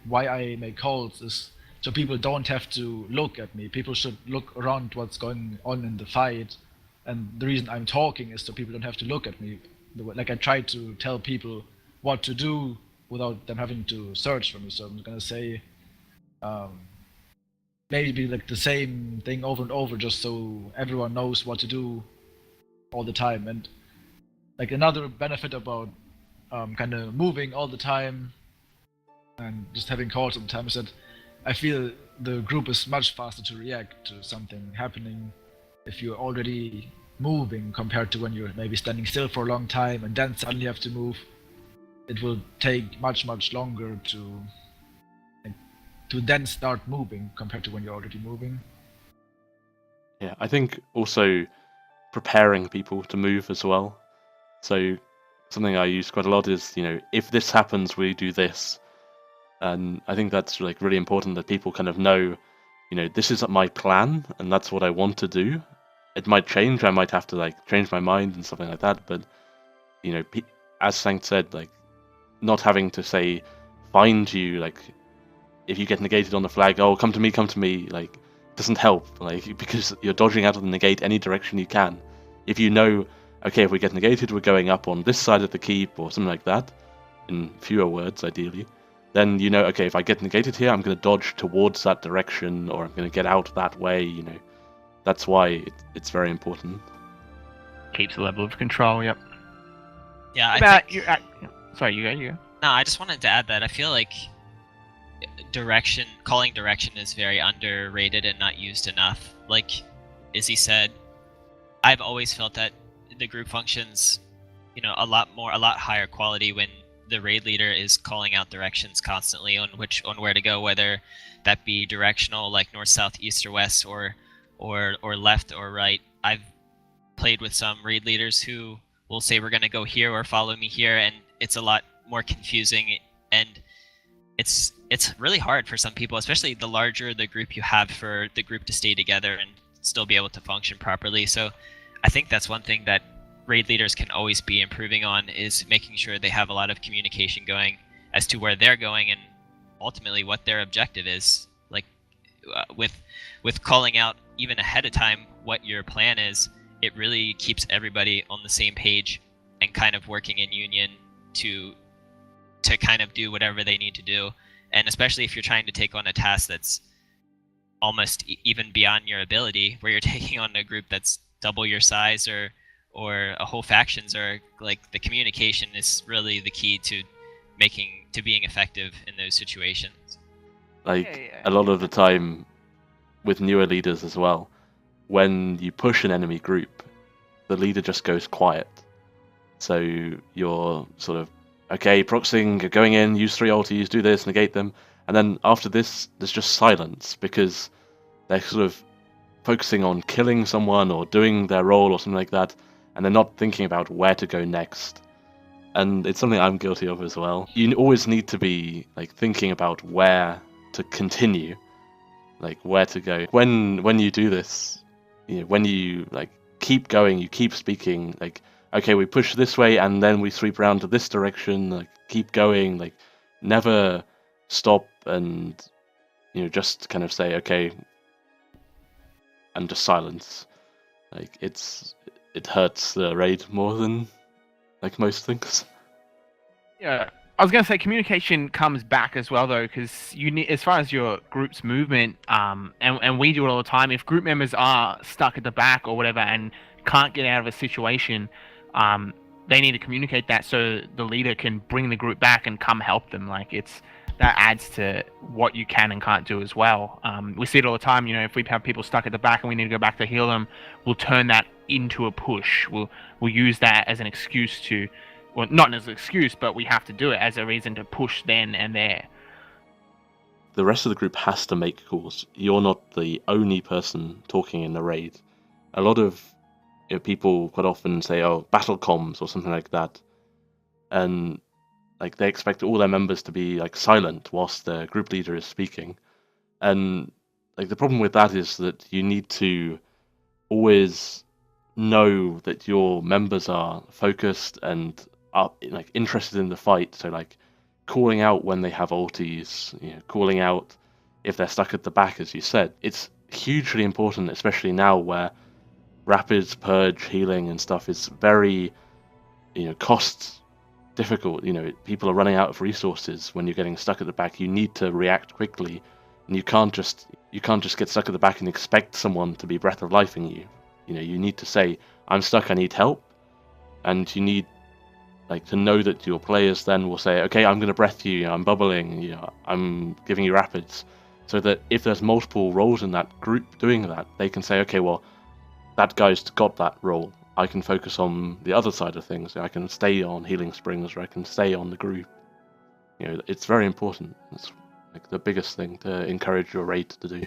why I make calls is so people don't have to look at me. People should look around what's going on in the fight, and the reason I'm talking is so people don't have to look at me. Like I try to tell people what to do without them having to search for me. So I'm gonna say maybe like the same thing over and over, just so everyone knows what to do all the time. And like another benefit about kind of moving all the time and just having calls all the time is that I feel the group is much faster to react to something happening if you're already moving compared to when you're maybe standing still for a long time and then suddenly have to move. It will take much longer to then start moving compared to when you're already moving. Yeah, I think also preparing people to move as well. So something I use quite a lot is, if this happens, we do this. And I think that's like really important that people kind of know, this is my plan and that's what I want to do. It might change. I might have to like change my mind and something like that. But, as Sanct said, like not having to say, find you, like if you get negated on the flag, oh, come to me, like doesn't help, like because you're dodging out of the negate any direction you can. If you know, okay, if we get negated, we're going up on this side of the keep or something like that, in fewer words ideally, then okay, if I get negated here, I'm going to dodge towards that direction, or I'm going to get out that way. That's why it's very important. Keeps the level of control. Yep. Yeah, Sorry, you go. No, I just wanted to add that I feel like calling direction is very underrated and not used enough. Like Izzy said, I've always felt that the group functions, a lot higher quality when the raid leader is calling out directions constantly on where to go, whether that be directional like north, south, east, or west, or left or right. I've played with some raid leaders who will say we're going to go here or follow me here, and it's a lot more confusing, and it's really hard for some people, especially the larger the group you have, for the group to stay together and still be able to function properly. So I think that's one thing that raid leaders can always be improving on, is making sure they have a lot of communication going as to where they're going and ultimately what their objective is. Like with calling out even ahead of time what your plan is, it really keeps everybody on the same page and kind of working in union to kind of do whatever they need to do. And especially if you're trying to take on a task that's almost even beyond your ability, where you're taking on a group that's double your size or a whole factions, or like the communication is really the key to being effective in those situations. A lot of the time with newer leaders as well, when you push an enemy group, the leader just goes quiet. So you're sort of, okay, proxying, you're going in, use 3 ultis, do this, negate them, and then after this, there's just silence, because they're sort of focusing on killing someone or doing their role or something like that, and they're not thinking about where to go next. And it's something I'm guilty of as well. You always need to be like thinking about where to continue, like where to go. When you do this, when you like keep going, you keep speaking, like, okay, we push this way and then we sweep around to this direction, like keep going, like never stop and just kind of say okay and just silence. Like it hurts the raid more than like most things. Yeah, I was gonna say communication comes back as well, though, because you need, as far as your group's movement, and we do it all the time. If group members are stuck at the back or whatever and can't get out of a situation, they need to communicate that so the leader can bring the group back and come help them. Like that adds to what you can and can't do as well. We see it all the time. If we have people stuck at the back and we need to go back to heal them, we'll turn that into a push. We'll use that as an excuse to, well, not as an excuse, but we have to do it as a reason to push then and there. The rest of the group has to make calls. You're not the only person talking in the raid. A lot of people quite often say, "Oh, battle comms" or something like that, and like they expect all their members to be like silent whilst the group leader is speaking. And like the problem with that is that you need to always know that your members are focused and are like interested in the fight. So like calling out when they have ultis, calling out if they're stuck at the back, as you said. It's hugely important, especially now where rapids, purge, healing and stuff is very, cost difficult. People are running out of resources when you're getting stuck at the back. You need to react quickly, and you can't just get stuck at the back and expect someone to be breath of lifing you. You need to say, "I'm stuck, I need help," and you need to know that your players then will say, "Okay, I'm going to breath you. I'm bubbling. I'm giving you rapids," so that if there's multiple roles in that group doing that, they can say, "Okay, well, that guy's got that role. I can focus on the other side of things. I can stay on healing springs, or I can stay on the group." It's very important. It's like the biggest thing to encourage your raid to do.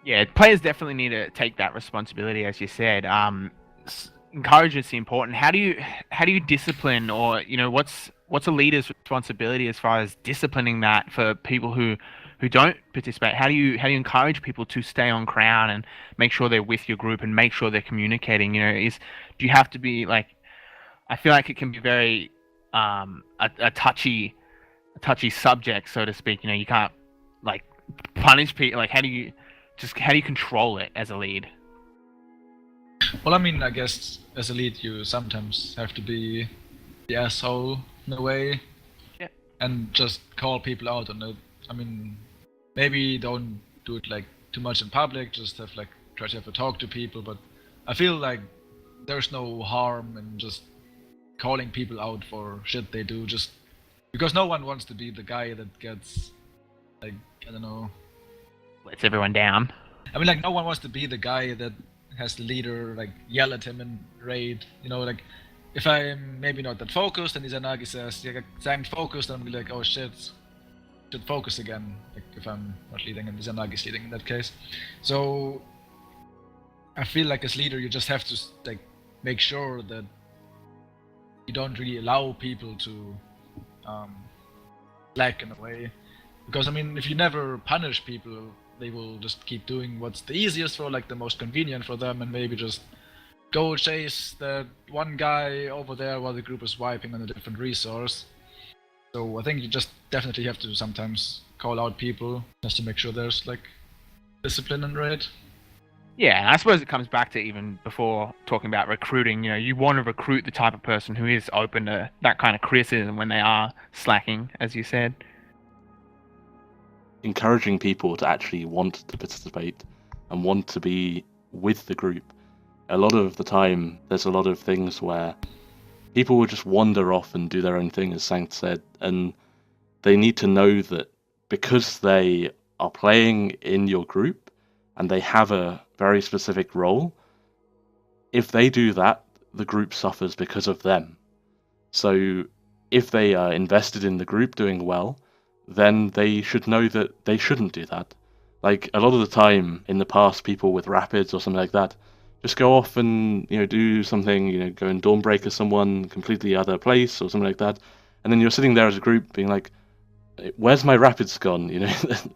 Yeah, players definitely need to take that responsibility, as you said. Encouragement is important. How do you discipline, or what's a leader's responsibility as far as disciplining that for people who don't participate? How do you encourage people to stay on crown and make sure they're with your group and make sure they're communicating? Do you have to be like? I feel like it can be very a touchy subject, so to speak. You can't like punish people. Like how do you control it as a lead? Well, I mean, I guess as a lead, you sometimes have to be the asshole in a way, yeah, and just call people out on it. I mean, maybe don't do it like too much in public. Just try to have a talk to people. But I feel like there's no harm in just calling people out for shit they do, just because no one wants to be the guy that gets I don't know, lets everyone down. I mean, no one wants to be the guy that has the leader yell at him in raid. If I'm maybe not that focused and Izanagi says, "Yeah, Sanct focused," I'm like, "Oh shit, should focus again." If I'm not leading and Izanagi's leading in that case. So I feel like as leader, you just have to make sure that you don't really allow people to slack in a way, because I mean, if you never punish people, they will just keep doing what's the easiest for, the most convenient for them, and maybe just go chase that one guy over there while the group is wiping on a different resource. So I think you just definitely have to sometimes call out people just to make sure there's discipline and raid. Yeah, and I suppose it comes back to even before talking about recruiting. You want to recruit the type of person who is open to that kind of criticism when they are slacking, as you said. Encouraging people to actually want to participate and want to be with the group. A lot of the time, there's a lot of things where people will just wander off and do their own thing, as Sanct said, and they need to know that because they are playing in your group and they have a very specific role, if they do that, the group suffers because of them. So if they are invested in the group doing well, then they should know that they shouldn't do that. A lot of the time in the past, people with rapids or something like that just go off and do something, go and Dawnbreaker someone completely other place or something like that, and then you're sitting there as a group being like, "Where's my rapids gone?"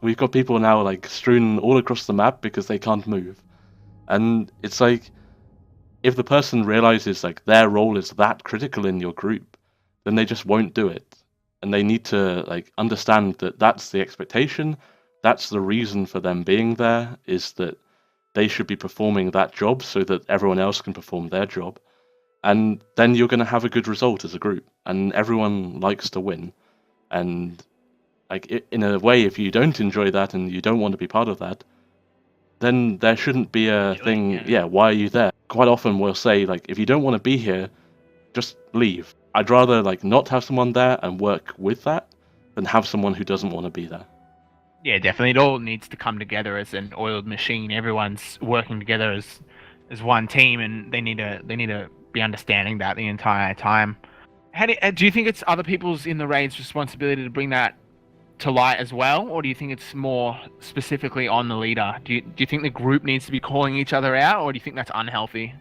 We've got people now strewn all across the map because they can't move, and it's if the person realizes their role is that critical in your group, then they just won't do it. And they need to understand that that's the expectation, that's the reason for them being there, is that they should be performing that job so that everyone else can perform their job. And then you're going to have a good result as a group, and everyone likes to win. And in a way, if you don't enjoy that and you don't want to be part of that, then there shouldn't be a thing, why are you there? Quite often we'll say, like, if you don't want to be here, just leave. I'd rather, like, not have someone there and work with that than have someone who doesn't want to be there. Yeah, definitely. It all needs to come together as an oiled machine. Everyone's working together as one team, and they need to be understanding that the entire time. Do you think it's other people's in the raid's responsibility to bring that to light as well, or do you think it's more specifically on the leader? Do you think the group needs to be calling each other out, or do you think that's unhealthy?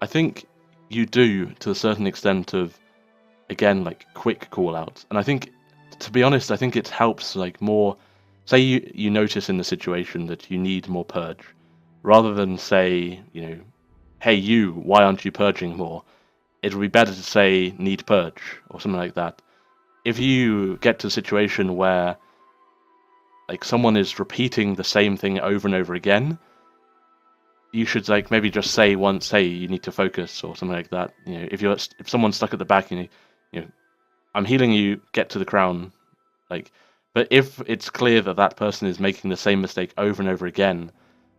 I think you do to a certain extent of, again, like quick call outs. And I think, to be honest, I think it helps like more, say you notice in the situation that you need more purge, rather than say, hey you, why aren't you purging more? It would be better to say need purge or something like that. If you get to a situation where like someone is repeating the same thing over and over again, you should like maybe just say once, hey, you need to focus or something like that. If someone's stuck at the back, I'm healing you, get to the crown. But if it's clear that that person is making the same mistake over and over again,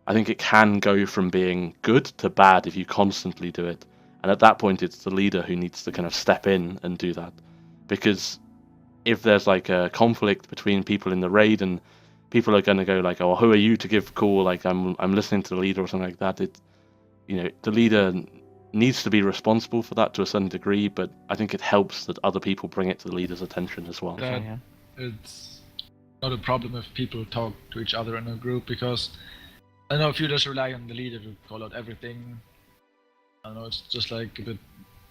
I think it can go from being good to bad if you constantly do it. And at that point, it's the leader who needs to kind of step in and do that. Because if there's like a conflict between people in the raid and people are going to go like, oh, who are you to give call? Like I'm listening to the leader or something like that. The leader needs to be responsible for that to a certain degree, but I think it helps that other people bring it to the leader's attention as well. It's not a problem if people talk to each other in a group, because I know if you just rely on the leader to call out everything, I don't know, it's just like a bit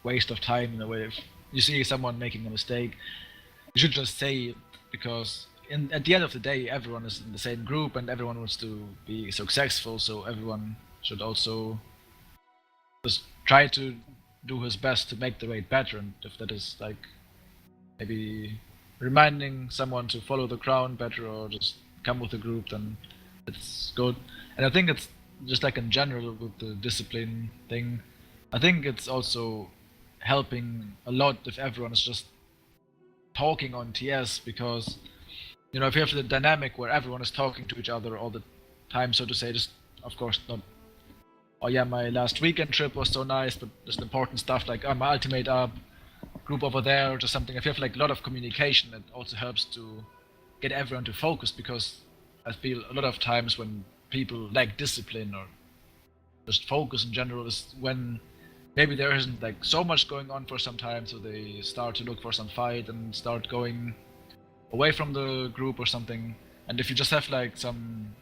waste of time in a way. If you see someone making a mistake, you should just say it, because at the end of the day, everyone is in the same group and everyone wants to be successful, so everyone should also just try to do his best to make the raid better. And if that is like maybe reminding someone to follow the crown better or just come with the group, then it's good. And I think it's just like in general with the discipline thing, I think it's also helping a lot if everyone is just talking on TS, because if you have the dynamic where everyone is talking to each other all the time, so to say, just of course not, oh yeah, my last weekend trip was so nice, but just important stuff like my ultimate up, group over there, or just something. If you have like a lot of communication, it also helps to get everyone to focus, because I feel a lot of times when people lack discipline or just focus in general is when maybe there isn't like so much going on for some time, so they start to look for some fight and start going away from the group or something. And if you just have like some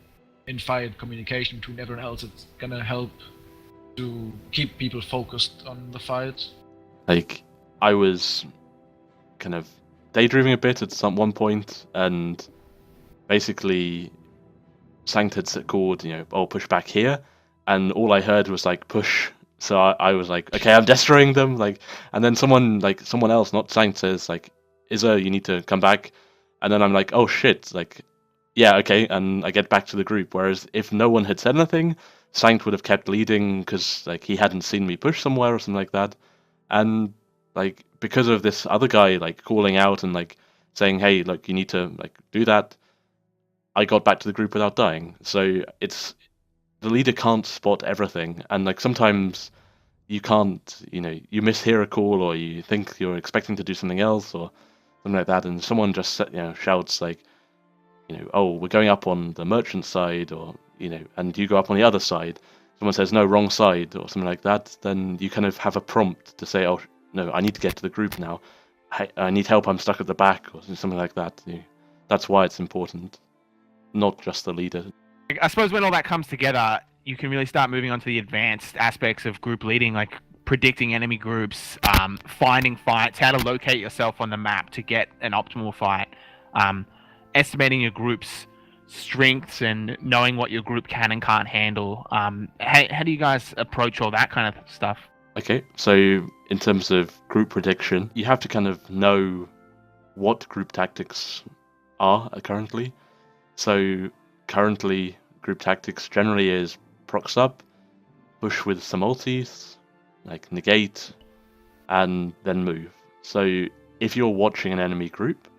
in-fight communication between everyone else, it's gonna help to keep people focused on the fight. Like, I was kind of daydreaming a bit at one point, and basically Sanct had called, push back here, and all I heard was like push. So I was like, okay, I'm destroying them, and then someone else, not Sanct, says like, Iza, you need to come back, and then I'm like, oh shit, yeah, okay, and I get back to the group. Whereas if no one had said anything, Sanct would have kept leading because he hadn't seen me push somewhere or something like that, and because of this other guy calling out and saying, hey, you need to do that, I got back to the group without dying. So it's the leader can't spot everything, and sometimes you can't, you mishear a call, or you think you're expecting to do something else or something like that, and someone just shouts oh, we're going up on the merchant side, or and you go up on the other side. Someone says no, wrong side, or something like that. Then you kind of have a prompt to say, oh no, I need to get to the group now. I need help. I'm stuck at the back, or something like that. That's why it's important, not just the leader. I suppose when all that comes together, you can really start moving on to the advanced aspects of group leading, like predicting enemy groups, finding fights, how to locate yourself on the map to get an optimal fight, estimating your group's strengths and knowing what your group can and can't handle. How do you guys approach all that kind of stuff? Okay, so in terms of group prediction, you have to kind of know what group tactics are currently. So currently, group tactics generally is proc sub, push with some ultis, negate, and then move. So if you're watching an enemy group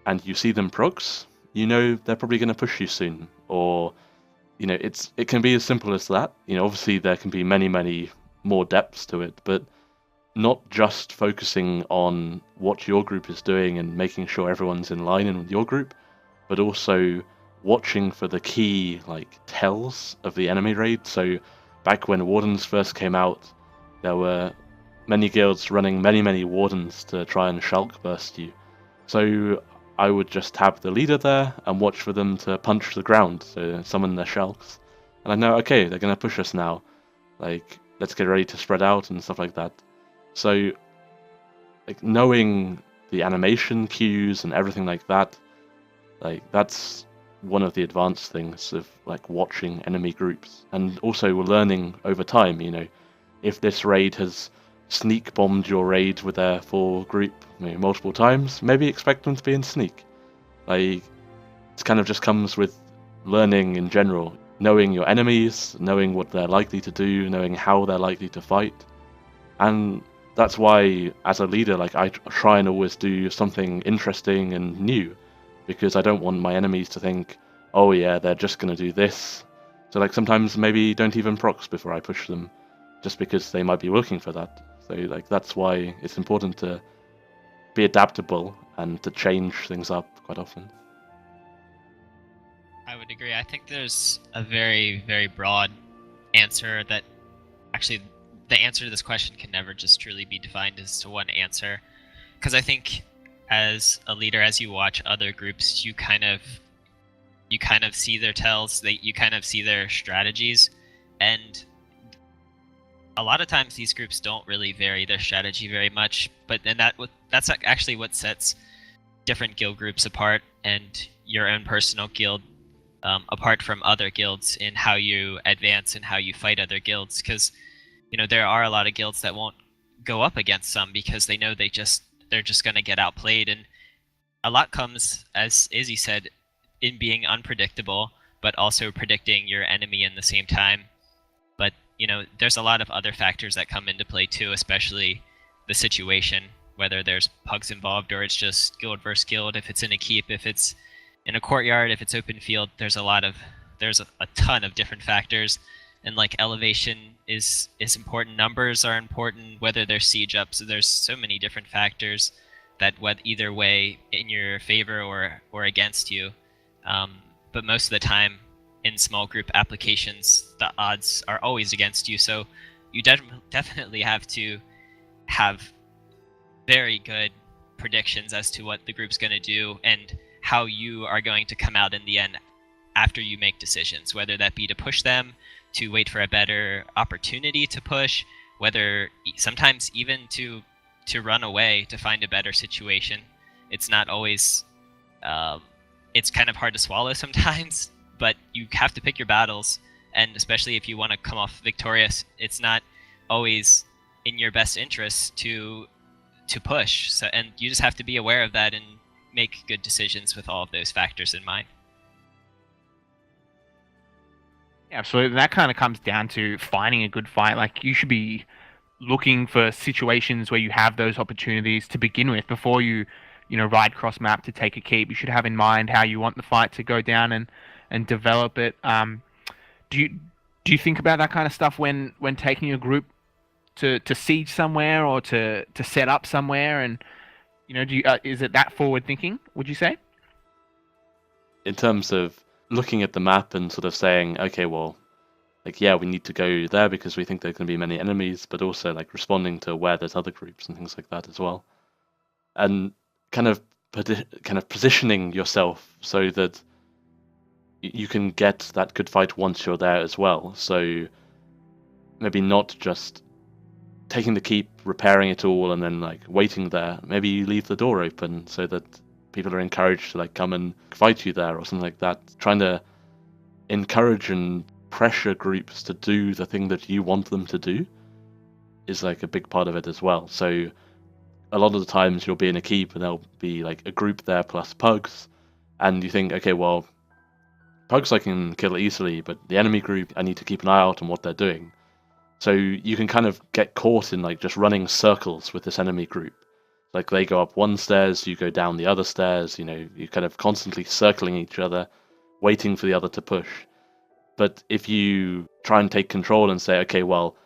and you see them procs, they're probably going to push you soon, or it can be as simple as that. Obviously there can be many more depths to it, but not just focusing on what your group is doing and making sure everyone's in line in with your group, but also watching for the key tells of the enemy raid. So back when Wardens first came out, there were many guilds running many Wardens to try and Shulk burst you. So I would just have the leader there and watch for them to punch the ground, so summon their Shulks. And I know, okay, they're going to push us now. Let's get ready to spread out and stuff like that. So, knowing the animation cues and everything like that, that's one of the advanced things of watching enemy groups. And also we're learning over time, if this raid has sneak bombed your raid with their full group multiple times, maybe expect them to be in sneak. It kind of just comes with learning in general, knowing your enemies, knowing what they're likely to do, knowing how they're likely to fight. And that's why as a leader, I try and always do something interesting and new, because I don't want my enemies to think, oh yeah, they're just going to do this. So sometimes maybe don't even procs before I push them, just because they might be looking for that. So that's why it's important to be adaptable and to change things up quite often. I would agree. I think there's a very broad answer that actually the answer to this question can never just truly be defined as to one answer. Because I think as a leader, as you watch other groups, you kind of see their tells, you kind of see their strategies, and a lot of times these groups don't really vary their strategy very much, but then that's actually what sets different guild groups apart and your own personal guild apart from other guilds in how you advance and how you fight other guilds. Because there are a lot of guilds that won't go up against some because they know they're just going to get outplayed, and a lot comes, as Izzy said, in being unpredictable, but also predicting your enemy in the same time. But there's a lot of other factors that come into play too, especially the situation, whether there's pugs involved or it's just guild versus guild, if it's in a keep, if it's in a courtyard, if it's open field. There's a ton of different factors, and elevation is important, numbers are important, whether there's siege up. So there's so many different factors that either way in your favor or against you. But most of the time in small group applications, the odds are always against you. So you definitely have to have very good predictions as to what the group's going to do and how you are going to come out in the end after you make decisions, whether that be to push them, to wait for a better opportunity to push, whether sometimes even to run away to find a better situation. It's not always, it's kind of hard to swallow sometimes, but you have to pick your battles, and especially if you want to come off victorious, it's not always in your best interest to push. So, and you just have to be aware of that and make good decisions with all of those factors in mind. Yeah, absolutely. That kind of comes down to finding a good fight. You should be looking for situations where you have those opportunities to begin with before you ride cross map to take a keep. You should have in mind how you want the fight to go down and develop it. Do you think about that kind of stuff when taking a group to siege somewhere or to set up somewhere? And is it that forward thinking, would you say? In terms of looking at the map and sort of saying, okay, well, yeah, we need to go there because we think there can be many enemies, but also responding to where there's other groups and things like that as well, and kind of positioning yourself so that you can get that good fight once you're there as well. So maybe not just taking the keep, repairing it all, and then waiting there. Maybe you leave the door open so that people are encouraged to come and fight you there or something like that. Trying to encourage and pressure groups to do the thing that you want them to do is a big part of it as well. So a lot of the times you'll be in a keep and there'll be a group there plus pugs, and you think, okay, well, pugs I can kill easily, but the enemy group, I need to keep an eye out on what they're doing. So you can kind of get caught in just running circles with this enemy group. They go up one stairs, you go down the other stairs, you're kind of constantly circling each other, waiting for the other to push. But if you try and take control and say, okay, well,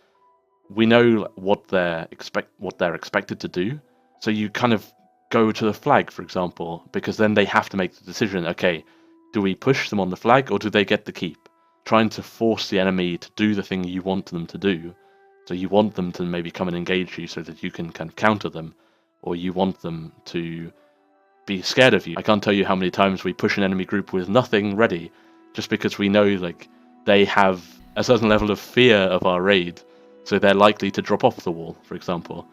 we know what they're expected to do, so you kind of go to the flag, for example, because then they have to make the decision. Okay, do we push them on the flag or do they get the keep? Trying to force the enemy to do the thing you want them to do. So you want them to maybe come and engage you so that you can kind of counter them, or you want them to be scared of you. I can't tell you how many times we push an enemy group with nothing ready, just because we know like they have a certain level of fear of our raid, so they're likely to drop off the wall, for example.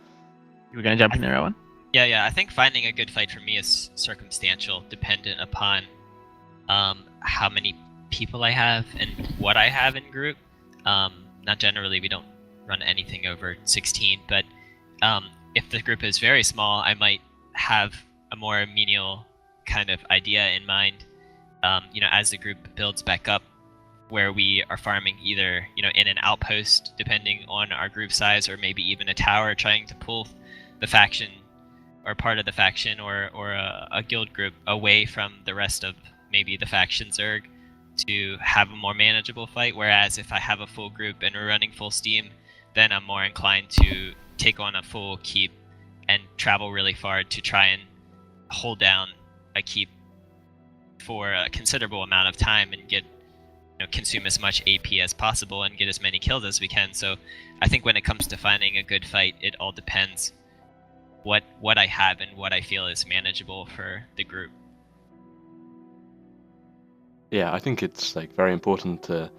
You were going to jump in there, Ellwin? Yeah. I think finding a good fight for me is circumstantial, dependent upon how many people I have and what I have in group. Not generally, we don't run anything over 16, but if the group is very small, I might have a more menial kind of idea in mind. As the group builds back up, where we are farming either in an outpost, depending on our group size, or maybe even a tower, trying to pull the faction or part of the faction or a guild group away from the rest of maybe the faction Zerg to have a more manageable fight. Whereas if I have a full group and we're running full steam, then I'm more inclined to take on a full keep and travel really far to try and hold down a keep for a considerable amount of time and get consume as much AP as possible and get as many kills as we can. So I think when it comes to finding a good fight, it all depends what I have and what I feel is manageable for the group. Yeah, I think it's like very important to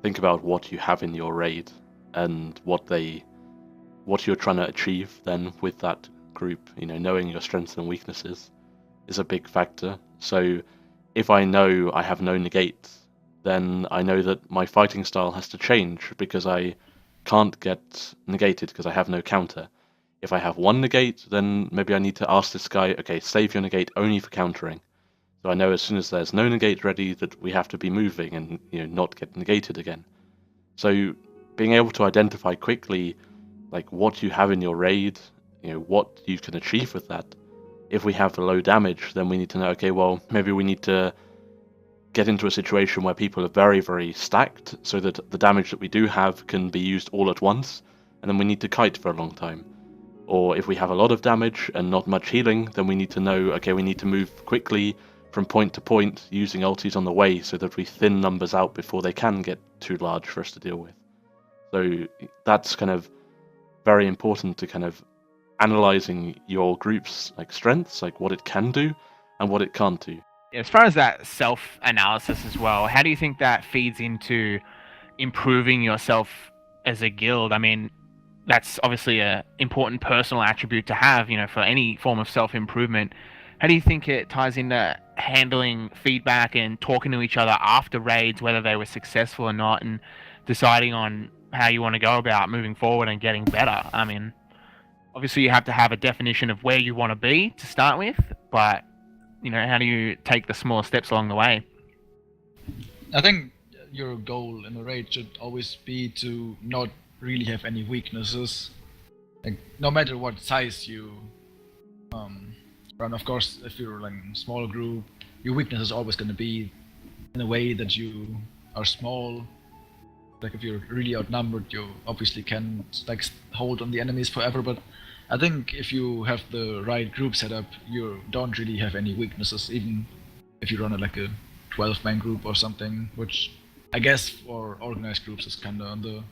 think about what you have in your raid and what you're trying to achieve then with that group. Knowing your strengths and weaknesses is a big factor. So if I know I have no negate, then I know that my fighting style has to change because I can't get negated because I have no counter. If I have one negate, then maybe I need to ask this guy, okay, save your negate only for countering. So I know as soon as there's no negate ready that we have to be moving and not get negated again. So being able to identify quickly like what you have in your raid, what you can achieve with that. If we have low damage, then we need to know, okay, well, maybe we need to get into a situation where people are very, very stacked so that the damage that we do have can be used all at once, and then we need to kite for a long time. Or if we have a lot of damage and not much healing, then we need to know, okay, we need to move quickly from point to point using ultis on the way so that we thin numbers out before they can get too large for us to deal with. So that's kind of very important to kind of analyzing your group's like strengths, like what it can do and what it can't do. As far as that self-analysis as well, how do you think that feeds into improving yourself as a guild? I mean, that's obviously an important personal attribute to have, for any form of self-improvement. How do you think it ties into handling feedback and talking to each other after raids, whether they were successful or not, and deciding on how you want to go about moving forward and getting better? I mean, obviously you have to have a definition of where you want to be to start with, but how do you take the small steps along the way? I think your goal in a raid should always be to not really have any weaknesses. Like, no matter what size you run, of course, if you're like a small group, your weakness is always going to be in a way that you are small. Like if you're really outnumbered, you obviously can't like hold on the enemies forever, but I think if you have the right group setup, you don't really have any weaknesses, even if you run like a 12-man group or something, which I guess for organized groups is kind of on the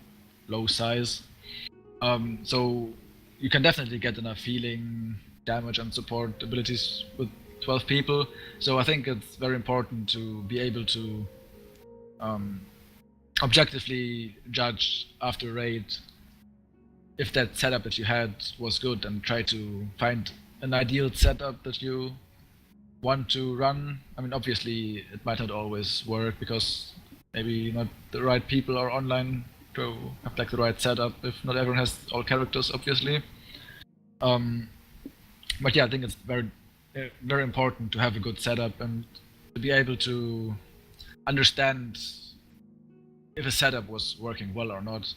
low size. So you can definitely get enough healing, damage and support abilities with 12 people. So I think it's very important to be able to objectively judge after raid if that setup that you had was good and try to find an ideal setup that you want to run. I mean, obviously it might not always work because maybe not the right people are online to have like the right setup if not everyone has all characters, obviously. But yeah, I think it's very, very important to have a good setup and to be able to understand if a setup was working well or not.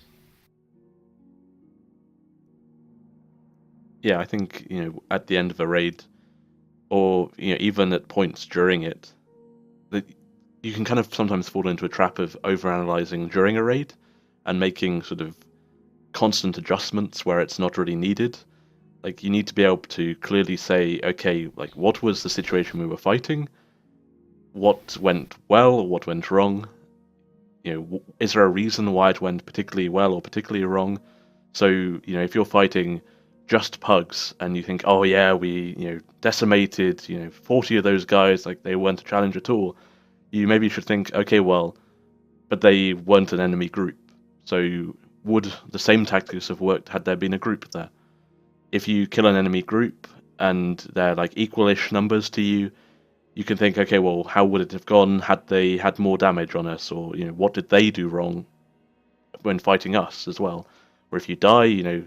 Yeah, I think, at the end of a raid, or, even at points during it, that you can kind of sometimes fall into a trap of overanalyzing during a raid and making sort of constant adjustments where it's not really needed. Like, you need to be able to clearly say, okay, like, what was the situation we were fighting? What went well or what went wrong? You know, is there a reason why it went particularly well or particularly wrong? So, you know, if you're fighting just pugs and you think, oh yeah, we, you know, decimated, you know, 40 of those guys, like they weren't a challenge at all, you maybe should think, okay, well, but they weren't an enemy group. So would the same tactics have worked had there been a group there? If you kill an enemy group and they're like equalish numbers to you, you can think, okay, well, how would it have gone had they had more damage on us? Or, you know, what did they do wrong when fighting us as well? Or if you die, you know,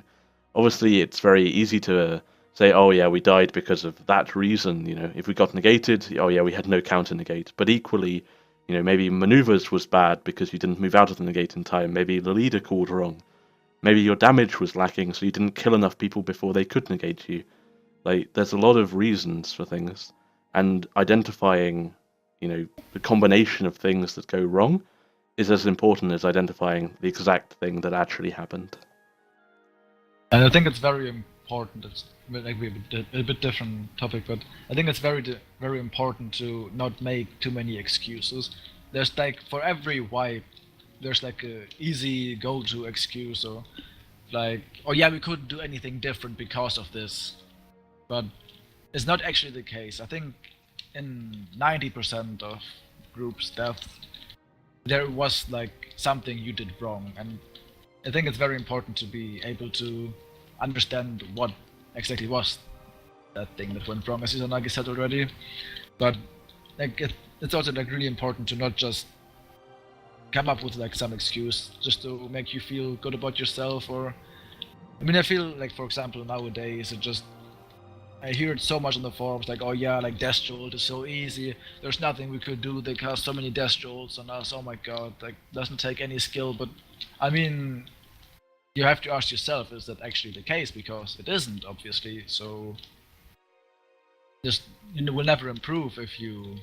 obviously it's very easy to say, oh yeah, we died because of that reason. You know, if we got negated, oh yeah, we had no counter negate. But equally, you know, maybe maneuvers was bad because you didn't move out of the negate in time. Maybe the leader called wrong. Maybe your damage was lacking, so you didn't kill enough people before they could negate you. Like, there's a lot of reasons for things, and identifying, you know, the combination of things that go wrong is as important as identifying the exact thing that actually happened. And I think it's very important. It's like a bit different topic, but I think it's very important to not make too many excuses. There's like for every wipe, there's like a easy go-to excuse, or like, oh yeah, we couldn't do anything different because of this, but it's not actually the case. I think in 90% of groups' deaths, there was like something you did wrong, and I think it's very important to be able to understand what exactly was that thing that went wrong, as Izanagi said already. But like it's also like really important to not just come up with like some excuse just to make you feel good about yourself. Or I mean, I feel like, for example, nowadays I hear it so much on the forums, like, oh yeah, like Death Jolt is so easy, there's nothing we could do, they cast so many Death Jolts on us, oh my god, like, doesn't take any skill. But I mean, you have to ask yourself, is that actually the case? Because it isn't, obviously. So just, you will never improve if you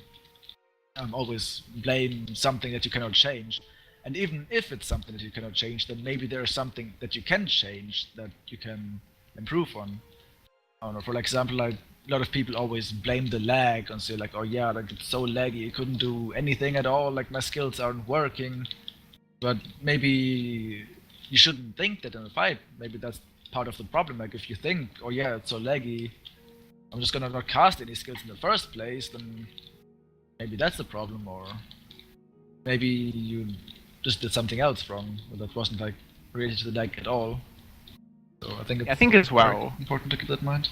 always blame something that you cannot change. And even if it's something that you cannot change, then maybe there's something that you can change, that you can improve on. I don't know, for example, like, a lot of people always blame the lag and say like, oh yeah, like it's so laggy, I couldn't do anything at all, like my skills aren't working. But maybe you shouldn't think that in a fight. Maybe that's part of the problem. Like, if you think, oh yeah, it's so laggy, I'm just gonna not cast any skills in the first place, then maybe that's the problem. Or maybe you just did something else wrong that wasn't like related to the lag at all. So I think it's as well important to keep that in mind.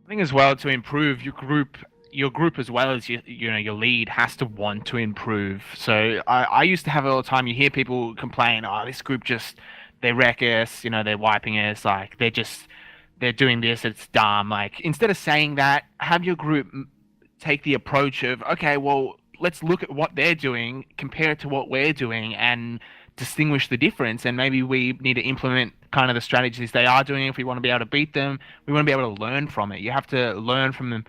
I think as well, to improve your group as well as your lead has to want to improve. So I used to have it all the time. You hear people complain, oh, this group just, they wreck us, they're wiping us, like they're doing this, it's dumb. Like, instead of saying that, have your group take the approach of, okay, well, let's look at what they're doing, compare it to what we're doing, and distinguish the difference. And maybe we need to implement kind of the strategies they are doing. If we want to be able to beat them, we want to be able to learn from it. You have to learn from them,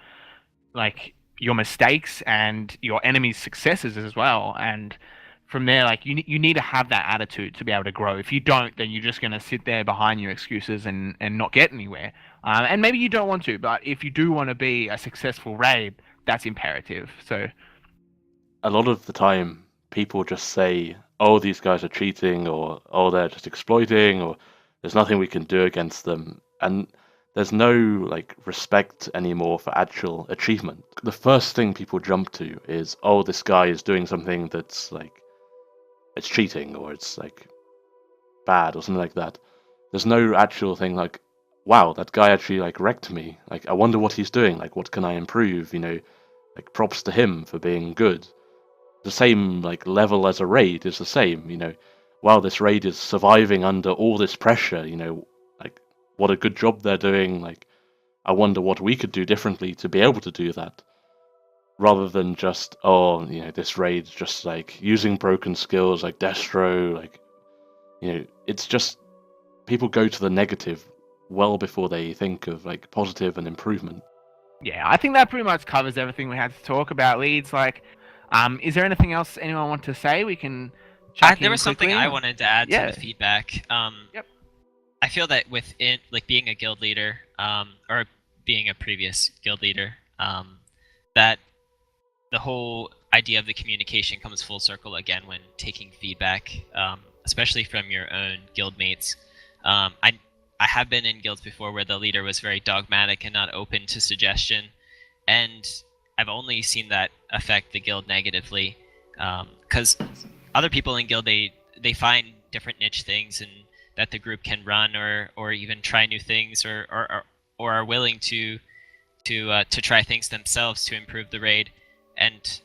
like, your mistakes and your enemy's successes as well. And from there, like, you need to have that attitude to be able to grow. If you don't, then you're just going to sit there behind your excuses and not get anywhere. And maybe you don't want to, but if you do want to be a successful raid, that's imperative. So a lot of the time, people just say, oh, these guys are cheating, or oh, they're just exploiting, or there's nothing we can do against them. And there's no like respect anymore for actual achievement. The first thing people jump to is, oh, this guy is doing something that's like, it's cheating, or it's like bad, or something like that. There's no actual thing like, wow, that guy actually like wrecked me. Like, I wonder what he's doing. Like, what can I improve? Like, props to him for being good. The same like level as a raid is the same. Wow, this raid is surviving under all this pressure. Like, what a good job they're doing. Like, I wonder what we could do differently to be able to do that, rather than just, oh, this raid's just like using broken skills like Destro. Like, it's just, people go to the negative well before they think of like positive and improvement. Yeah, I think that pretty much covers everything we had to talk about, Leeds. Like, Is there anything else anyone want to say? We can check There in was something quickly, I or- wanted to add Yeah. to the feedback. Yep. I feel that within like being a guild leader, or being a previous guild leader, that the whole idea of the communication comes full circle again when taking feedback, especially from your own guild mates. I have been in guilds before where the leader was very dogmatic and not open to suggestion, and I've only seen that affect the guild negatively, because other people in guild they find different niche things and that the group can run or even try new things or are willing to try things themselves to improve the raid, and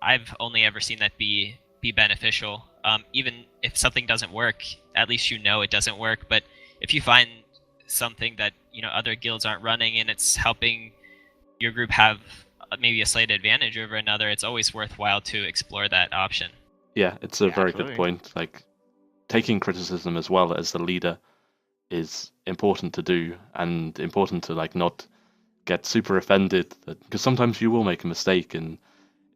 I've only ever seen that be beneficial. Even if something doesn't work, at least you know it doesn't work. But if you find something that other guilds aren't running and it's helping your group have maybe a slight advantage over another, it's always worthwhile to explore that option. Yeah, it's a Yeah, very absolutely. good point. Like, taking criticism as well as the leader is important to do, and important to like not get super offended, because sometimes you will make a mistake, and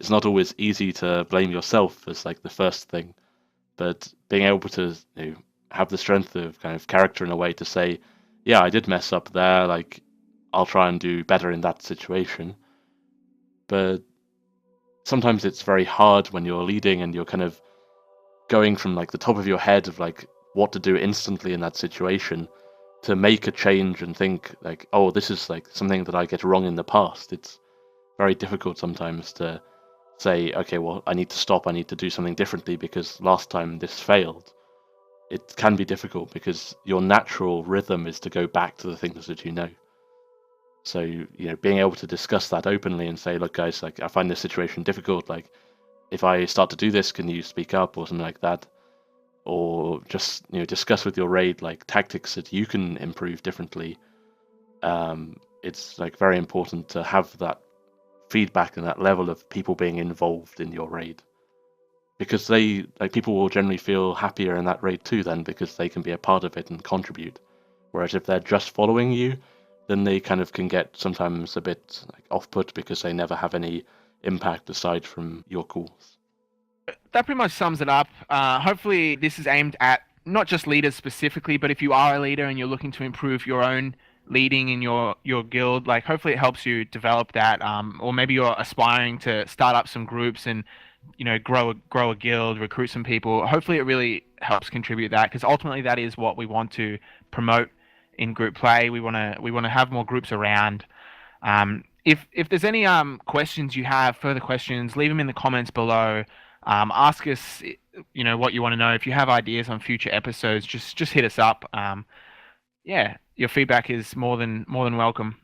it's not always easy to blame yourself as like the first thing. But being able to have the strength of kind of character in a way to say, yeah, I did mess up there, like I'll try and do better in that situation. But sometimes it's very hard when you're leading and you're kind of going from like the top of your head of like what to do instantly in that situation to make a change and think like, oh, this is like something that I get wrong in the past. It's very difficult sometimes to say, okay, well, I need to stop, I need to do something differently because last time this failed. It can be difficult because your natural rhythm is to go back to the things that you know. So, being able to discuss that openly and say, look, guys, like I find this situation difficult. Like, if I start to do this, can you speak up or something like that? Or just discuss with your raid like tactics that you can improve differently. It's like very important to have that feedback and that level of people being involved in your raid, because people will generally feel happier in that raid too then, because they can be a part of it and contribute. Whereas if they're just following you, then they kind of can get sometimes a bit like off-put because they never have any impact aside from your calls. That pretty much sums it up. Hopefully, this is aimed at not just leaders specifically, but if you are a leader and you're looking to improve your own leading in your guild, like hopefully it helps you develop that. Or maybe you're aspiring to start up some groups and grow a guild, recruit some people. Hopefully, it really helps contribute that, because ultimately that is what we want to promote in group play. We want to have more groups around. If there's any questions you have, further questions, leave them in the comments below. Ask us, what you want to know. If you have ideas on future episodes, just hit us up. Yeah, your feedback is more than welcome.